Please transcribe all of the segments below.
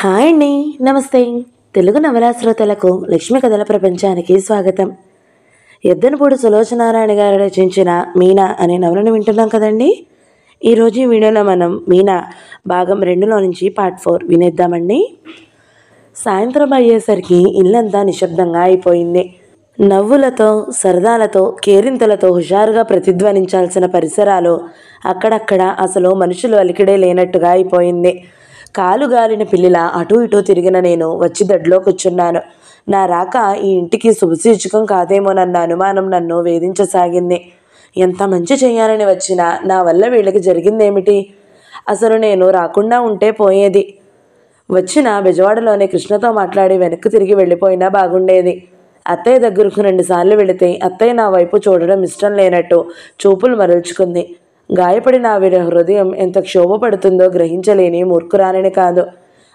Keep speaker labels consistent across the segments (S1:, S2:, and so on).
S1: Hi అండి, నమస్తే. తెలుగు నవలా శ్రోతలకు లక్ష్మీ కథల ప్రపంచానికి స్వాగతం. ఎద్దనపూడి సులోచనారాయణ గారు రచించిన మీనా అనే నవలను వింటున్నాం కదండి. ఈరోజు ఈ వీడియోలో మనం మీనా భాగం 2లో నుంచి పార్ట్ 4 వినేద్దామండి. సాయంత్రం అయ్యేసరికి ఇల్లంతా నిశ్శబ్దంగా అయిపోయింది. నవ్వులతో, సరదాలతో, కేరింతలతో హుషారుగా ప్రతిధ్వనించాల్సిన పరిసరాలు అక్కడక్కడ అసలు మనుషులు అలికిడే లేనట్టుగా అయిపోయింది. కాలు గాలిన పిల్లిలా అటూ ఇటూ తిరిగిన నేను వచ్చి దడ్లో కూర్చున్నాను. నా రాక ఈ ఇంటికి శుభసూచకం కాదేమోనన్న అనుమానం నన్ను వేధించసాగింది. ఎంత మంచి చేయాలని వచ్చినా నా వల్ల వీళ్ళకి జరిగిందేమిటి? అసలు నేను రాకుండా ఉంటే పోయేది. వచ్చిన బెజవాడలోనే కృష్ణతో మాట్లాడి వెనక్కి తిరిగి వెళ్ళిపోయినా బాగుండేది. అత్తయ్య దగ్గరకు 2 సార్లు వెళితే అత్తయ్య నా వైపు చూడడం ఇష్టం లేనట్టు చూపులు మరల్చుకుంది. గాయపడిన ఆవిడ హృదయం ఎంత క్షోభపడుతుందో గ్రహించలేని మూర్ఖురాలని కాదు.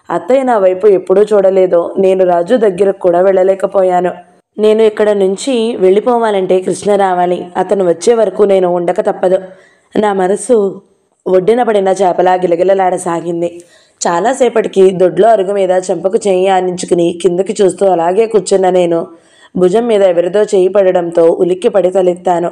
S1: అత్తయ్య నా వైపు ఎప్పుడూ చూడలేదో. నేను రాజు దగ్గరకు కూడా వెళ్ళలేకపోయాను. నేను ఇక్కడ నుంచి వెళ్ళిపోవాలంటే కృష్ణ రావాలి. అతను వచ్చే వరకు నేను ఉండక తప్పదు. నా మనసు ఒడ్డిన పడిన చేపలా గిలగిలలాడసాగింది. చాలాసేపటికి దొడ్లో అరుగు మీద చెంపకు చేయి ఆనించుకుని కిందకి చూస్తూ అలాగే కూర్చున్న నేను భుజం మీద ఎవరిదో చేయి పడడంతో ఉలిక్కిపడి తలెత్తాను.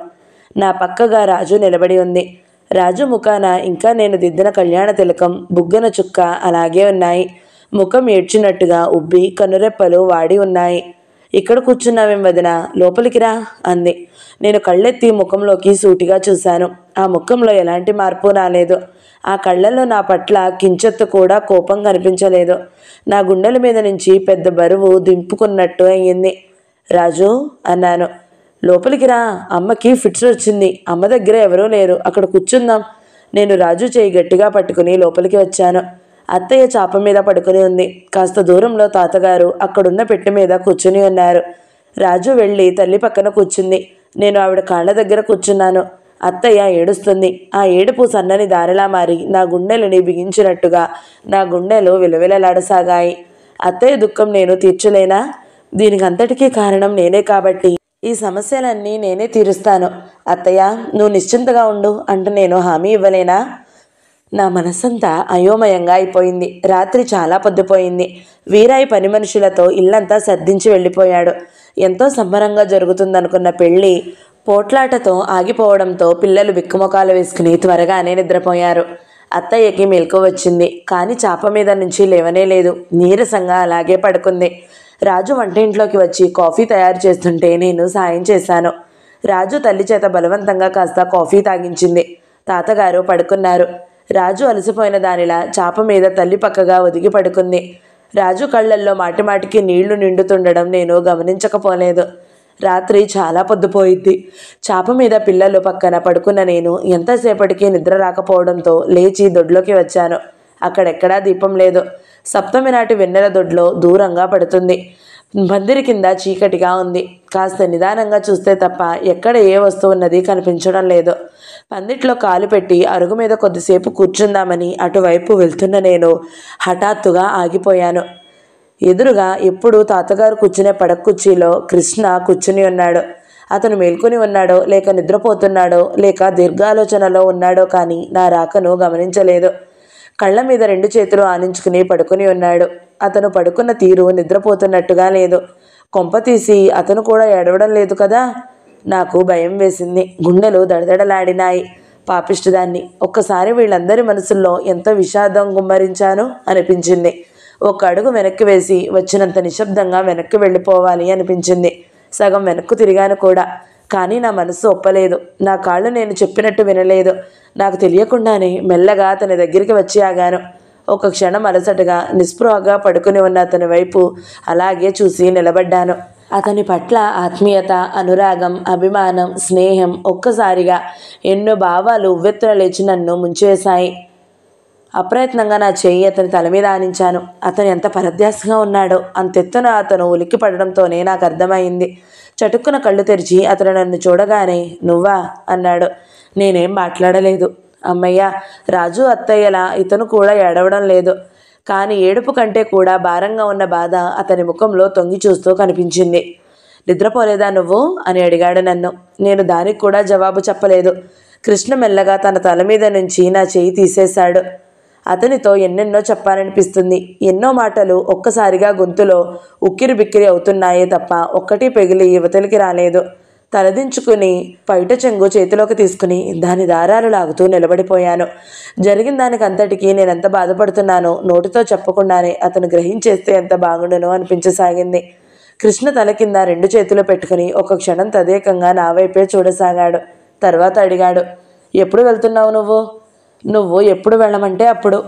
S1: నా పక్కగా రాజు నిలబడి ఉంది. రాజు ముఖాన ఇంకా నేను దిద్దిన కళ్యాణ తిలకం, బుగ్గన చుక్క అలాగే ఉన్నాయి. ముఖం ఏడ్చినట్టుగా ఉబ్బి కనురెప్పలు వాడి ఉన్నాయి. ఇక్కడ కూర్చున్నావేం వదినా, లోపలికి రా అంది. నేను కళ్ళెత్తి ముఖంలోకి సూటిగా చూశాను. ఆ ముఖంలో ఎలాంటి మార్పు రాలేదు. ఆ కళ్ళల్లో నా పట్ల కించెత్తు కూడా కోపం కనిపించలేదు. నా గుండెల మీద నుంచి పెద్ద బరువు దింపుకున్నట్టు అయ్యింది. రాజు అన్నాను. లోపలికి రా, అమ్మకి ఫిట్స్ వచ్చింది. అమ్మ దగ్గర ఎవరూ లేరు, అక్కడ కూర్చుందాం. నేను రాజు చేయి గట్టిగా పట్టుకుని లోపలికి వచ్చాను. అత్తయ్య చాప మీద పడుకుని ఉంది. కాస్త దూరంలో తాతగారు అక్కడున్న పెట్టె మీద కూర్చుని ఉన్నారు. రాజు వెళ్ళి తల్లి పక్కన కూర్చుంది. నేను ఆవిడ కాళ్ళ దగ్గర కూర్చున్నాను. అత్తయ్య ఏడుస్తుంది. ఆ ఏడుపు సన్నని దారిలా మారి నా గుండెలని బిగించినట్టుగా నా గుండెలు విలవిలలాడసాగాయి. అత్తయ్య దుఃఖం నేను తీర్చలేనా? దీనికి అంతటికీ కారణం నేనే కాబట్టి ఈ సమస్యలన్నీ నేనే తీరుస్తాను. అత్తయ్య, నువ్వు నిశ్చింతగా ఉండు అంటూ నేను హామీ ఇవ్వలేనా? నా మనసంతా అయోమయంగా అయిపోయింది. రాత్రి చాలా పొద్దుపోయింది. వీరాయి పని మనుషులతో ఇల్లంతా సర్దించి వెళ్ళిపోయాడు. ఎంతో సంబరంగా జరుగుతుందనుకున్న పెళ్ళి పోట్లాటతో ఆగిపోవడంతో పిల్లలు బిక్కుమొకాలు వేసుకుని త్వరగానే నిద్రపోయారు. అత్తయ్యకి మెలకు వచ్చింది. కానీ చాప మీద నుంచి లేవనే లేదు. నీరసంగా అలాగే పడుకుంది. రాజు వంటింట్లోకి వచ్చి కాఫీ తయారు చేస్తుంటే నేను సాయం చేశాను. రాజు తల్లి చేత బలవంతంగా కాస్త కాఫీ తాగించింది. తాతగారు పడుకున్నారు. రాజు అలసిపోయిన దానిలా చాప మీద తల్లి పక్కగా ఒదిగి పడుకుంది. రాజు కళ్ళల్లో మాటిమాటికి నీళ్లు నిండుతుండడం నేను గమనించకపోలేదు. రాత్రి చాలా పొద్దుపోయింది. చాప మీద పిల్లలు పక్కన పడుకున్న నేను ఎంతసేపటికి నిద్ర రాకపోవడంతో లేచి దొడ్లోకి వచ్చాను. అక్కడెక్కడా దీపం లేదు. సప్తమి నాటి వెన్నెల దొడ్లో దూరంగా పడుతుంది. పందిరి కింద చీకటిగా ఉంది. కాస్త నిదానంగా చూస్తే తప్ప ఎక్కడ ఏ వస్తువు ఉన్నది కనిపించడం లేదు. పందిట్లో కాలు పెట్టి అరుగు మీద కొద్దిసేపు కూర్చుందామని అటువైపు వెళ్తున్న నేను హఠాత్తుగా ఆగిపోయాను. ఎదురుగా ఎప్పుడు తాతగారు కూర్చునే పడక కుర్చీలో కృష్ణ కూర్చుని ఉన్నాడు. అతను మేల్కొని ఉన్నాడో లేక నిద్రపోతున్నాడో లేక దీర్ఘాలోచనలో ఉన్నాడో కానీ నా రాకను గమనించలేదు. కళ్ళ మీద 2 చేతులు ఆనించుకుని పడుకుని ఉన్నాడు. అతను పడుకున్న తీరు నిద్రపోతున్నట్టుగా లేదు. కొంప తీసి అతను కూడా ఏడవడం లేదు కదా? నాకు భయం వేసింది. గుండెలు దడదడలాడినాయి. పాపిష్టిదాన్ని, ఒక్కసారి వీళ్ళందరి మనసుల్లో ఎంత విషాదం గుమ్మరించాను అనిపించింది. ఒక అడుగు వెనక్కి వేసి వచ్చినంత నిశ్శబ్దంగా వెనక్కి వెళ్ళిపోవాలి అనిపించింది. సగం వెనక్కు తిరిగాను కూడా. కానీ నా మనసు ఒప్పలేదు. నా కాళ్ళు నేను చెప్పినట్టు వినలేదు. నాకు తెలియకుండానే మెల్లగా అతని దగ్గరికి వచ్చి ఆగాను. ఒక క్షణం అలసటగా నిస్పృహగా పడుకుని ఉన్న అతని వైపు అలాగే చూసి నిలబడ్డాను. అతని పట్ల ఆత్మీయత, అనురాగం, అభిమానం, స్నేహం ఒక్కసారిగా ఎన్నో భావాలు ఉవ్వెత్తున లేచి నన్ను ముంచేశాయి. అప్రయత్నంగా నా చేయి అతని తల మీద ఆనించాను. అతను ఎంత పరధ్యాసగా ఉన్నాడో. అంతెత్తున అతను ఉలిక్కి పడడంతోనే నాకు అర్థమైంది. చటుక్కున కళ్ళు తెరిచి అతను నన్ను చూడగానే నువ్వా అన్నాడు. నేనేం మాట్లాడలేదు. అమ్మయ్య, రాజు అత్తయ్యలా ఇతను కూడా ఏడవడం లేదు. కానీ ఏడుపు కంటే కూడా భారంగా ఉన్న బాధ అతని ముఖంలో తొంగి చూస్తూ కనిపించింది. నిద్రపోలేదా నువ్వు అని అడిగాడు నన్ను. నేను దానికి కూడా జవాబు చెప్పలేదు. కృష్ణ మెల్లగా తన తల మీద నుంచి నా చేయి తీసేశాడు. అతనితో ఎన్నెన్నో చెప్పాలనిపిస్తుంది. ఎన్నో మాటలు ఒక్కసారిగా గొంతులో ఉక్కిరి బిక్కిరి అవుతున్నాయే తప్ప ఒక్కటి పెగిలి యువతలికి రాలేదు. తలదించుకుని పైట చెంగు చేతిలోకి తీసుకుని దాని దారాలు లాగుతూ నిలబడిపోయాను. జరిగిన దానికంతటికీ నేనెంత బాధపడుతున్నానో నోటితో చెప్పకుండానే అతను గ్రహించేస్తే ఎంత బాగుండునో అనిపించసాగింది. కృష్ణ తల కింద 2 చేతులు పెట్టుకుని ఒక క్షణం తదేకంగా నా వైపే చూడసాగాడు. తర్వాత అడిగాడు, ఎప్పుడు వెళ్తున్నావు నువ్వు? నువ్వు ఎప్పుడు వెళ్ళమంటే అప్పుడు.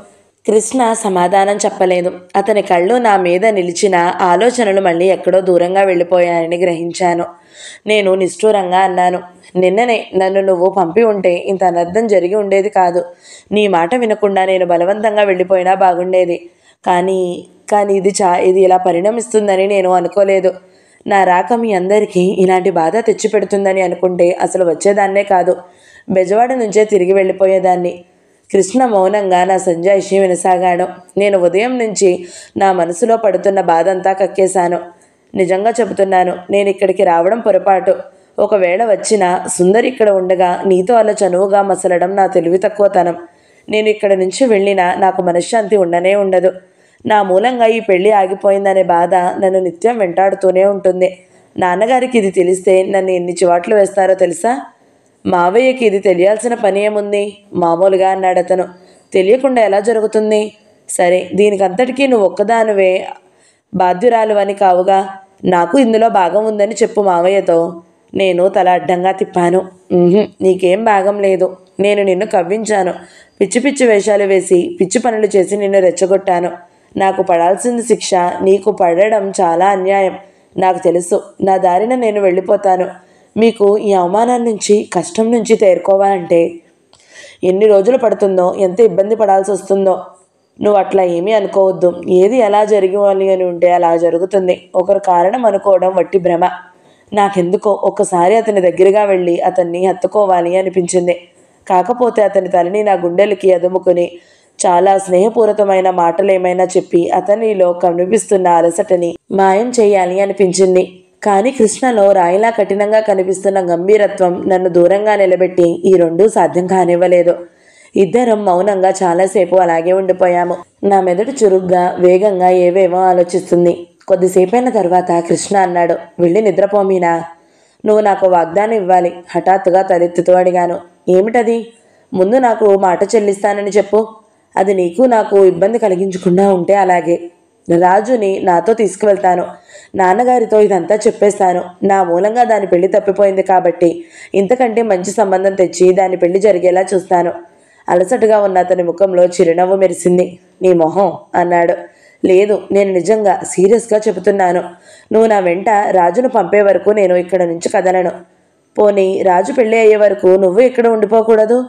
S1: కృష్ణ సమాధానం చెప్పలేదు. అతని కళ్ళు నా మీద నిలిచిన ఆలోచనలు మళ్ళీ ఎక్కడో దూరంగా వెళ్ళిపోయాయని గ్రహించాను. నేను నిష్ఠూరంగా అన్నాను, నిన్ననే నన్ను నువ్వు పంపి ఉంటే ఇంత అనర్థం జరిగి ఉండేది కాదు. నీ మాట వినకుండా నేను బలవంతంగా వెళ్ళిపోయినా బాగుండేది. కానీ ఇది ఇలా పరిణమిస్తుందని నేను అనుకోలేదు. నా రాక మీ అందరికీ ఇలాంటి బాధ తెచ్చిపెడుతుందని అనుకుంటే అసలు వచ్చేదాన్నే కాదు. బెజవాడ నుంచే తిరిగి వెళ్ళిపోయేదాన్ని. కృష్ణ మౌనంగా నా సంజాయిషి వినసాగాడు. నేను ఉదయం నుంచి నా మనసులో పడుతున్న బాధ అంతా కక్కేశాను. నిజంగా చెబుతున్నాను, నేను ఇక్కడికి రావడం పొరపాటు. ఒకవేళ వచ్చినా సుందరి ఇక్కడ ఉండగా నీతో అలా చనువుగా మసలడం నా తెలివి తక్కువతనం. నేను ఇక్కడి నుంచి వెళ్ళినా నాకు మనశ్శాంతి ఉండనే ఉండదు. నా మూలంగా ఈ పెళ్లి ఆగిపోయిందనే బాధ నన్ను నిత్యం వెంటాడుతూనే ఉంటుంది. నాన్నగారికి ఇది తెలిస్తే నన్ను ఎన్ని చివాట్లు వేస్తారో తెలుసా? మావయ్యకి ఇది తెలియాల్సిన పని ఏముంది? మామూలుగా అన్నాడు అతను. తెలియకుండా ఎలా జరుగుతుంది? సరే, దీనికంతటికీ నువ్వు ఒక్కదానివే బాధ్యురాలు అని కావుగా. నాకు ఇందులో భాగం ఉందని చెప్పు మావయ్యతో. నేను తల అడ్డంగా తిప్పాను. నీకేం భాగం లేదు. నేను నిన్ను కవ్వించాను. పిచ్చి పిచ్చి వేషాలు వేసి పిచ్చి పనులు చేసి నిన్ను రెచ్చగొట్టాను. నాకు పడాల్సిన శిక్ష నీకు పడడం చాలా అన్యాయం. నాకు తెలుసు. నా దారిన నేను వెళ్ళిపోతాను. మీకు ఈ అవమానం నుంచి, కష్టం నుంచి తేరుకోవాలంటే ఎన్ని రోజులు పడుతుందో, ఎంత ఇబ్బంది పడాల్సి వస్తుందో. నువ్వు అట్లా ఏమీ అనుకోవద్దు. ఏది ఎలా జరిగాలి అని ఉంటే అలా జరుగుతుంది. ఒకరు కారణం అనుకోవడం వట్టి భ్రమ. నాకెందుకో ఒక్కసారి అతని దగ్గరగా వెళ్ళి అతన్ని హత్తుకోవాలి అనిపించింది. కాకపోతే అతని తలని నా గుండెలకి అదుముకుని చాలా స్నేహపూరితమైన మాటలేమైనా చెప్పి అతనిలో కనిపిస్తున్న అలసటని మాయం చేయాలి అనిపించింది. కానీ కృష్ణలో రాయిలా కఠినంగా కనిపిస్తున్న గంభీరత్వం నన్ను దూరంగా నిలబెట్టి ఈ రెండూ సాధ్యం కానివ్వలేదు. ఇద్దరం మౌనంగా చాలాసేపు అలాగే ఉండిపోయాము. నా మెదడు చురుగ్గా, వేగంగా ఏవేమో ఆలోచిస్తుంది. కొద్దిసేపైన తర్వాత కృష్ణ అన్నాడు, వెళ్ళి నిద్రపోమీనా. నువ్వు నాకు వాగ్దానం ఇవ్వాలి. హఠాత్తుగా తలెత్తుతూ అడిగాను, ఏమిటది? ముందు నాకు మాట చెల్లిస్తానని చెప్పు. అది నీకు నాకు ఇబ్బంది కలిగించకుండా ఉంటే అలాగే. రాజుని నాతో తీసుకువెళ్తాను. నాన్నగారితో ఇదంతా చెప్పేస్తాను. నా మూలంగా దాని పెళ్లి తప్పిపోయింది కాబట్టి ఇంతకంటే మంచి సంబంధం తెచ్చి దాని పెళ్లి జరిగేలా చూస్తాను. అలసటగా ఉన్న అతని ముఖంలో చిరునవ్వు మెరిసింది. నీ మొహం అన్నాడు. లేదు, నేను నిజంగా సీరియస్గా చెబుతున్నాను. నువ్వు నా వెంట రాజును పంపే వరకు నేను ఇక్కడ నుంచి కదలను. పోనీ రాజు పెళ్ళి అయ్యే వరకు నువ్వు ఇక్కడ ఉండిపోకూడదు?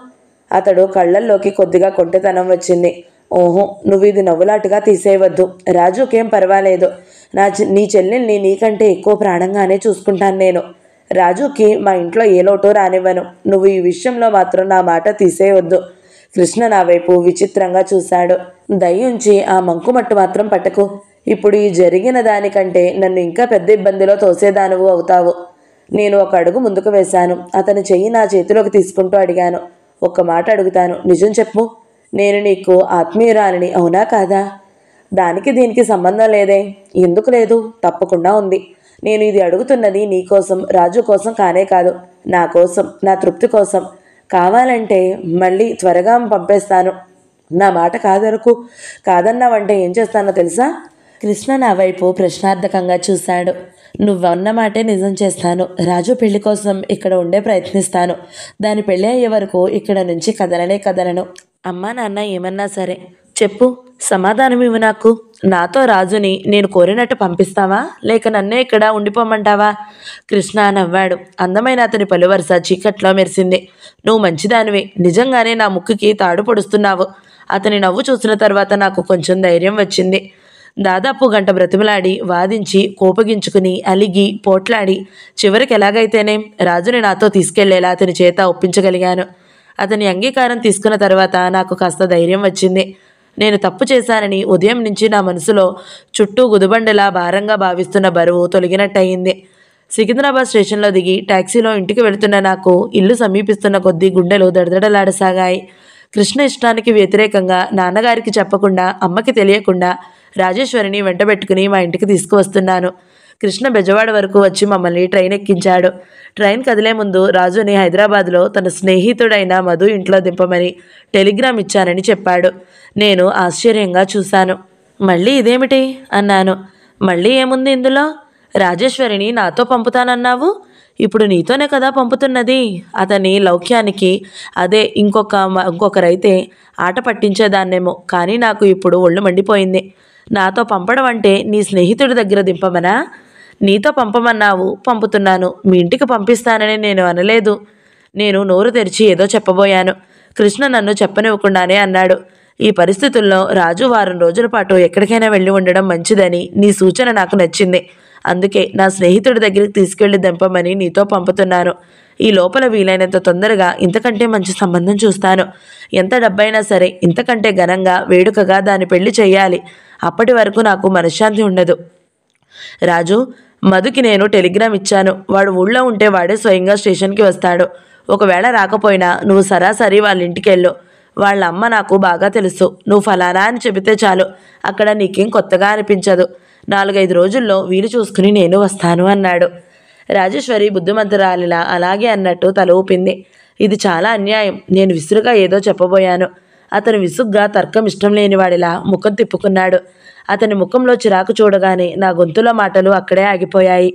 S1: అతడు కళ్ళల్లోకి కొద్దిగా కొంటెతనం వచ్చింది. ఓహో, నువ్వు ఇది నవ్వులాటుగా తీసేయవద్దు. రాజుకేం పర్వాలేదు. నీ చెల్లెల్ని నీకంటే ఎక్కువ ప్రాణంగానే చూసుకుంటాను నేను. రాజుకి మా ఇంట్లో ఏ లోటు రానివ్వను. నువ్వు ఈ విషయంలో మాత్రం నా మాట తీసేయవద్దు. కృష్ణ నా వైపు విచిత్రంగా చూశాడు. దయించి ఆ మంకుమట్టు మాత్రం పట్టకు. ఇప్పుడు ఈ జరిగిన దానికంటే నన్ను ఇంకా పెద్ద ఇబ్బందిలో తోసేదానువు అవుతావు. నేను ఒక అడుగు ముందుకు వేశాను. అతని చెయ్యి నా చేతిలోకి తీసుకుంటూ అడిగాను, ఒక్క మాట అడుగుతాను, నిజం చెప్పు. నేను నీకు ఆత్మీయురాలిని, అవునా కాదా? దానికి దీనికి సంబంధం లేదే. ఎందుకు లేదు? తప్పకుండా ఉంది. నేను ఇది అడుగుతున్నది నీ కోసం, రాజు కోసం కానే కాదు. నా కోసం, నా తృప్తి కోసం. కావాలంటే మళ్ళీ త్వరగా పంపేస్తాను. నా మాట కాదన్నావంటే ఏం చేస్తానో తెలుసా? కృష్ణ నా వైపు ప్రశ్నార్థకంగా చూశాడు. నువ్వన్న మాటే నిజం చేస్తాను. రాజు పెళ్లి కోసం ఇక్కడ ఉండే ప్రయత్నిస్తాను. దాని పెళ్ళి అయ్యే వరకు ఇక్కడ నుంచి కదలను. అమ్మా నాన్న ఏమన్నా సరే చెప్పు, సమాధానం ఇవ్వు నాకు. నాతో రాజుని నేను కోరినట్టు పంపిస్తావా, లేక నన్నే ఇక్కడ ఉండిపోమంటావా? కృష్ణ నవ్వాడు. అందమైన అతని పలువరుస చీకట్లో మెరిసింది. నువ్వు మంచిదానివి. నిజంగానే నా ముక్కుకి తాడు పొడుస్తున్నావు. అతని నవ్వు చూసిన తర్వాత నాకు కొంచెం ధైర్యం వచ్చింది. దాదాపు గంట బ్రతిమలాడి, వాదించి, కోపగించుకుని, అలిగి, పోట్లాడి చివరికి ఎలాగైతేనే రాజుని నాతో తీసుకెళ్లేలా అతని చేత ఒప్పించగలిగాను. అతని అంగీకారం తీసుకున్న తర్వాత నాకు కాస్త ధైర్యం వచ్చింది. నేను తప్పు చేశానని ఉదయం నుంచి నా మనసులో చుట్టూ గుదిబండలా భారంగా భావిస్తున్న బరువు తొలగినట్టయింది. సికింద్రాబాద్ స్టేషన్లో దిగి టాక్సీలో ఇంటికి వెళుతున్న నాకు ఇల్లు సమీపిస్తున్న కొద్దీ గుండెలు దడదడలాడసాగాయి. కృష్ణ ఇష్టానికి వ్యతిరేకంగా నాన్నగారికి చెప్పకుండా, అమ్మకి తెలియకుండా రాజేశ్వరిని వెంటబెట్టుకుని మా ఇంటికి తీసుకువస్తున్నాను. కృష్ణ బెజవాడ వరకు వచ్చి మమ్మల్ని ట్రైన్ ఎక్కించాడు. ట్రైన్ కదిలే ముందు రాజుని హైదరాబాద్లో తన స్నేహితుడైన మధు ఇంట్లో దింపమని టెలిగ్రామ్ ఇచ్చానని చెప్పాడు. నేను ఆశ్చర్యంగా చూశాను. మళ్ళీ ఇదేమిటి అన్నాను. మళ్ళీ ఏముంది ఇందులో? రాజేశ్వరిని నాతో పంపుతానన్నావు, ఇప్పుడు నీతోనే కదా పంపుతున్నది. అతని లౌక్యానికి అదే ఇంకొకరైతే ఆట పట్టించేదాన్నేమో, కానీ నాకు ఇప్పుడు ఒళ్ళు మండిపోయింది. నాతో పంపడం అంటే నీ స్నేహితుడి దగ్గర దింపమనా? నీతో పంపమన్నావు, పంపుతున్నాను. మీ ఇంటికి పంపిస్తానని నేను అనలేదు. నేను నోరు తెరిచి ఏదో చెప్పబోయాను. కృష్ణ నన్ను చెప్పనివ్వకుండానే అన్నాడు. ఈ పరిస్థితుల్లో రాజు వారం రోజుల పాటు ఎక్కడికైనా వెళ్ళి ఉండడం మంచిదని నీ సూచన నాకు నచ్చింది. అందుకే నా స్నేహితుడి దగ్గరికి తీసుకెళ్లి దింపమని నీతో పంపుతున్నాను. ఈ లోపల వీలైనంత తొందరగా ఇంతకంటే మంచి సంబంధం చూస్తాను. ఎంత డబ్బైనా సరే ఇంతకంటే ఘనంగా వేడుకగా దాని పెళ్లి చేయాలి. అప్పటి వరకు నాకు మనశ్శాంతి ఉండదు. రాజు, మధుకి నేను టెలిగ్రామ్ ఇచ్చాను. వాడు ఊళ్ళో ఉంటే వాడే స్వయంగా స్టేషన్కి వస్తాడు. ఒకవేళ రాకపోయినా నువ్వు సరాసరి వాళ్ళ ఇంటికి వెళ్ళు. వాళ్ళ అమ్మ నాకు బాగా తెలుసు. నువ్వు ఫలానా అని చెబితే చాలు, అక్కడ నీకేం కొత్తగా అనిపించదు. 4-5 రోజుల్లో వీలు చూసుకుని నేను వస్తాను అన్నాడు. రాజేశ్వరి బుద్ధిమంతురాలిలా అలాగే అన్నట్టు తల ఊపింది. ఇది చాలా అన్యాయం. నేను విసురుగా ఏదో చెప్పబోయాను. అతను విసుగ్గా తర్కం ఇష్టం లేనివాడిలా ముఖం తిప్పుకున్నాడు. అతని ముఖంలో చిరాకు చూడగానే నా గొంతులో మాటలు అక్కడే ఆగిపోయాయి.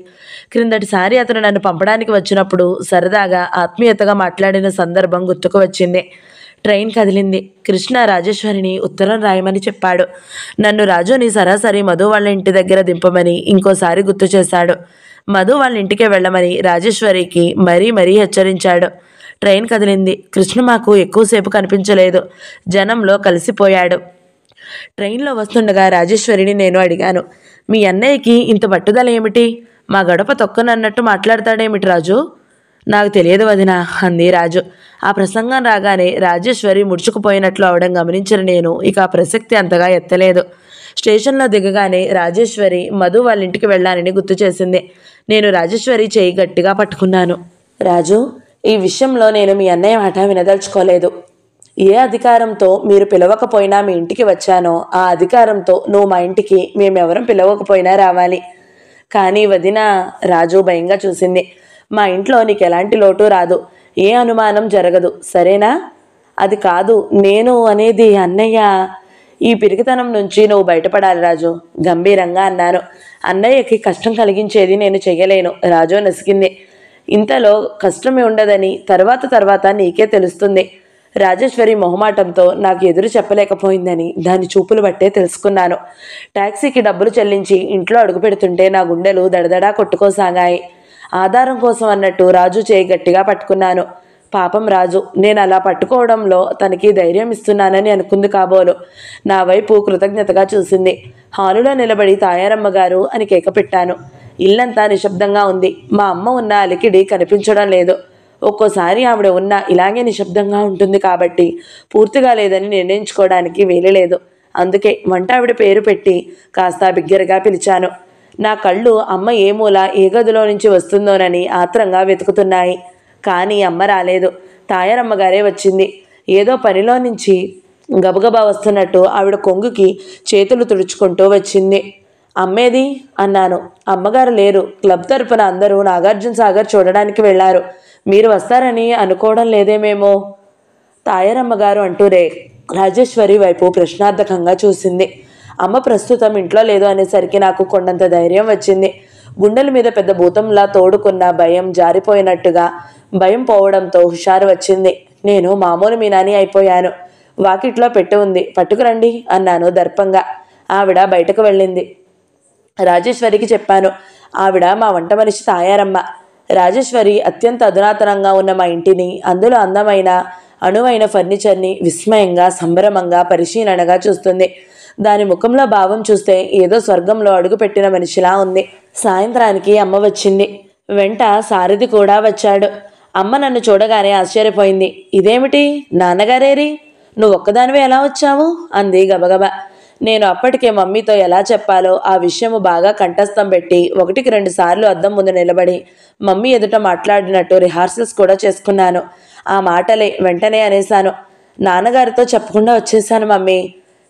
S1: క్రిందటిసారి అతను నన్ను పంపడానికి వచ్చినప్పుడు సరదాగా ఆత్మీయతగా మాట్లాడిన సందర్భం గుర్తుకు వచ్చింది. ట్రైన్ కదిలింది. కృష్ణ రాజేశ్వరిని ఉత్తరం రాయమని చెప్పాడు. నన్ను రాజుని సరాసరి మధు వాళ్ళ ఇంటి దగ్గర దింపమని ఇంకోసారి గుర్తు చేశాడు. మధు వాళ్ళ ఇంటికే వెళ్ళమని రాజేశ్వరికి మరీ హెచ్చరించాడు. ట్రైన్ కదిలింది. కృష్ణ మాకు ఎక్కువసేపు కనిపించలేదు. జనంలో కలిసిపోయాడు. ట్రైన్లో వస్తుండగా రాజేశ్వరిని నేను అడిగాను, మీ అన్నయ్యకి ఇంత పట్టుదల ఏమిటి? మా గడప తొక్కనన్నట్టు మాట్లాడతాడేమిటి రాజు? నాకు తెలియదు వదినా అంది రాజు. ఆ ప్రసంగం రాగానే రాజేశ్వరి ముడుచుకుపోయినట్లు అవడం గమనించిన నేను ఇక ఆ ప్రసక్తి అంతగా ఎత్తలేదు. స్టేషన్లో దిగగానే రాజేశ్వరి మధు వాళ్ళ ఇంటికి వెళ్ళానని గుర్తు చేసింది. నేను రాజేశ్వరి చేయి గట్టిగా పట్టుకున్నాను. రాజు, ఈ విషయంలో నేను మీ అన్నయ్య మాట వినదలుచుకోలేదు. ఏ అధికారంతో మీరు పిలవకపోయినా మీ ఇంటికి వచ్చానో ఆ అధికారంతో నువ్వు మా ఇంటికి మేమెవరం పిలవకపోయినా రావాలి. కానీ వదినా, రాజు భయంగా చూసింది, మా ఇంట్లో నీకు ఎలాంటి లోటు రాదు, ఏ అనుమానం జరగదు, సరేనా? అది కాదు నేను అనేది, అన్నయ్య, ఈ పిరికితనం నుంచి నువ్వు బయటపడాలి రాజు, గంభీరంగా అన్నాను. అన్నయ్యకి కష్టం కలిగించేది నేను చెయ్యలేను. రాజు నసిగింది. ఇంతలో కష్టమే ఉండదని తర్వాత నీకే తెలుస్తుంది. రాజేశ్వరి మొహమాటంతో నాకు ఎదురు చెప్పలేకపోయిందని దాని చూపులు బట్టే తెలుసుకున్నాను. టాక్సీకి డబ్బులు చెల్లించి ఇంట్లో అడుగు పెడుతుంటే నా గుండెలు దడదడా కొట్టుకోసాగాయి. ఆధారం కోసం అన్నట్టు రాజు చేయి గట్టిగా పట్టుకున్నాను. పాపం రాజు, నేను అలా పట్టుకోవడంలో తనకి ధైర్యం ఇస్తున్నానని అనుకుంది కాబోలు. నా వైపు కృతజ్ఞతగా చూసింది. హాలులో నిలబడి తాయారమ్మ గారు అని కేక పెట్టాను. ఇల్లంతా నిశ్శబ్దంగా ఉంది. మా అమ్మ ఉన్న అలికిడి కనిపించడం లేదు. ఒక్కోసారి ఆవిడ ఉన్న ఇలాగే నిశ్శబ్దంగా ఉంటుంది కాబట్టి పూర్తిగా లేదని నిర్ణయించుకోవడానికి వీలులేదు. అందుకే వంట ఆవిడ పేరు పెట్టి కాస్త బిగ్గరగా పిలిచాను. నా కళ్ళు అమ్మ ఏ మూల ఏ గదిలో నుంచి వస్తుందోనని ఆత్రంగా వెతుకుతున్నాయి. కానీ అమ్మ రాలేదు. తాయారమ్మగారే వచ్చింది. ఏదో పనిలో నుంచి గబగబా వస్తున్నట్టు ఆవిడ కొంగుకి చేతులు తుడుచుకుంటూ వచ్చింది. అమ్మేది అన్నాను. అమ్మగారు లేరు. క్లబ్ తరపున అందరూ నాగార్జున సాగర్ చూడడానికి వెళ్లారు. మీరు వస్తారని అనుకోవడం లేదేమేమో తాయారమ్మగారు అంటూనే రాజేశ్వరి వైపు ప్రశ్నార్థకంగా చూసింది. అమ్మ ప్రస్తుతం ఇంట్లో లేదు అనేసరికి నాకు కొండంత ధైర్యం వచ్చింది. గుండెల మీద పెద్ద భూతంలా తోడుకున్న భయం జారిపోయినట్టుగా భయం పోవడంతో హుషారు వచ్చింది. నేను మామూలు మీనాని అయిపోయాను. వాకిట్లో పెట్టి ఉంది, పట్టుకురండి అన్నాను దర్పంగా. ఆవిడ బయటకు వెళ్ళింది. రాజేశ్వరికి చెప్పాను. ఆవిడ మా వంట మనిషి తాయారమ్మ. రాజేశ్వరి అత్యంత అధునాతనంగా ఉన్న మా ఇంటిని, అందులో అందమైన అణువైన ఫర్నిచర్ని విస్మయంగా సంభ్రమంగా పరిశీలనగా చూస్తుంది. దాని ముఖంలో భావం చూస్తే ఏదో స్వర్గంలో అడుగుపెట్టిన మనిషిలా ఉంది. సాయంత్రానికి అమ్మ వచ్చింది. వెంట సారథి కూడా వచ్చాడు. అమ్మ నన్ను చూడగానే ఆశ్చర్యపోయింది. ఇదేమిటి, నాన్నగారేరి? నువ్వు ఒక్కదానివే ఎలా వచ్చావు అంది గబగబా. నేను అప్పటికే మమ్మీతో ఎలా చెప్పాలో ఆ విషయము బాగా కంఠస్థం పెట్టి 1-2 సార్లు అద్దం ముందు నిలబడి మమ్మీ ఎదుట మాట్లాడినట్టు రిహార్సల్స్ కూడా చేసుకున్నాను. ఆ మాటలే వెంటనే అనేశాను. నాన్నగారితో చెప్పకుండా వచ్చేసాను మమ్మీ.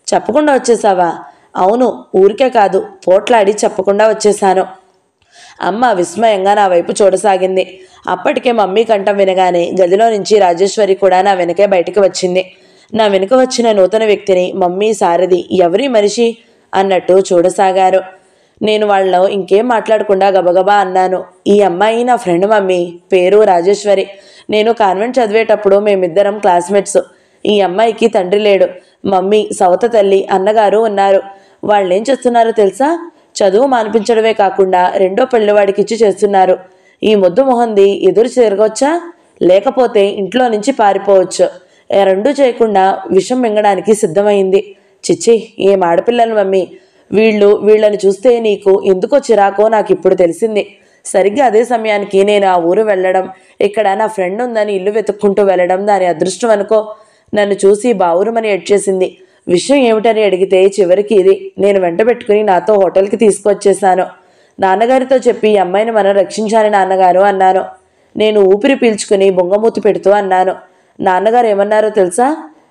S1: చెప్పకుండా వచ్చేసావా? అవును, ఊరికే కాదు, పోట్లాడి చెప్పకుండా వచ్చేశాను. అమ్మ విస్మయంగా నా వైపు చూడసాగింది. అప్పటికే మమ్మీ కంఠం వినగానే గదిలో నుంచి రాజేశ్వరి కూడా నా వెనకే బయటికి వచ్చింది. నా వెనుక వచ్చిన నూతన వ్యక్తిని మమ్మీ, సారథి ఎవరి మనిషి అన్నట్టు చూడసాగారు. నేను వాళ్ళలో ఇంకేం మాట్లాడకుండా గబగబా అన్నాను, ఈ అమ్మాయి నా ఫ్రెండ్ మమ్మీ, పేరు రాజేశ్వరి. నేను కాన్వెంట్ చదివేటప్పుడు మేమిద్దరం క్లాస్మేట్స్. ఈ అమ్మాయికి తండ్రి లేడు. మమ్మీ, సవత తల్లి, అన్నగారు ఉన్నారు. వాళ్ళేం చేస్తున్నారో తెలుసా? చదువు మానిపించడమే కాకుండా రెండో పెళ్లివాడికిచ్చి చేస్తున్నారు. ఈ మొద్దు మొహంది ఎదురు తిరగొచ్చా? లేకపోతే ఇంట్లో నుంచి పారిపోవచ్చు. రెండూ చేయకుండా విషం మింగడానికి సిద్ధమైంది. చిచ్చి, ఏం ఆడపిల్లలు మమ్మీ. వీళ్ళని చూస్తే నీకు ఎందుకో చిరాకో నాకు ఇప్పుడు తెలిసింది. సరిగ్గా అదే సమయానికి నేను ఆ ఊరు వెళ్ళడం, ఇక్కడ నా ఫ్రెండ్ ఉందని ఇల్లు వెతుక్కుంటూ వెళ్ళడం దాని అదృష్టం అనుకో. నన్ను చూసి బావురుమని ఏడ్చేసింది. విషయం ఏమిటని అడిగితే చివరికి ఇది. నేను వెంట పెట్టుకుని నాతో హోటల్కి తీసుకొచ్చేశాను. నాన్నగారితో చెప్పి ఈ అమ్మాయిని మనం రక్షించాలి నాన్నగారు అన్నాను. నేను ఊపిరి పీల్చుకుని బొంగమూతి పెడుతూ అన్నాను. నాన్నగారు ఏమన్నారో తెలుసా?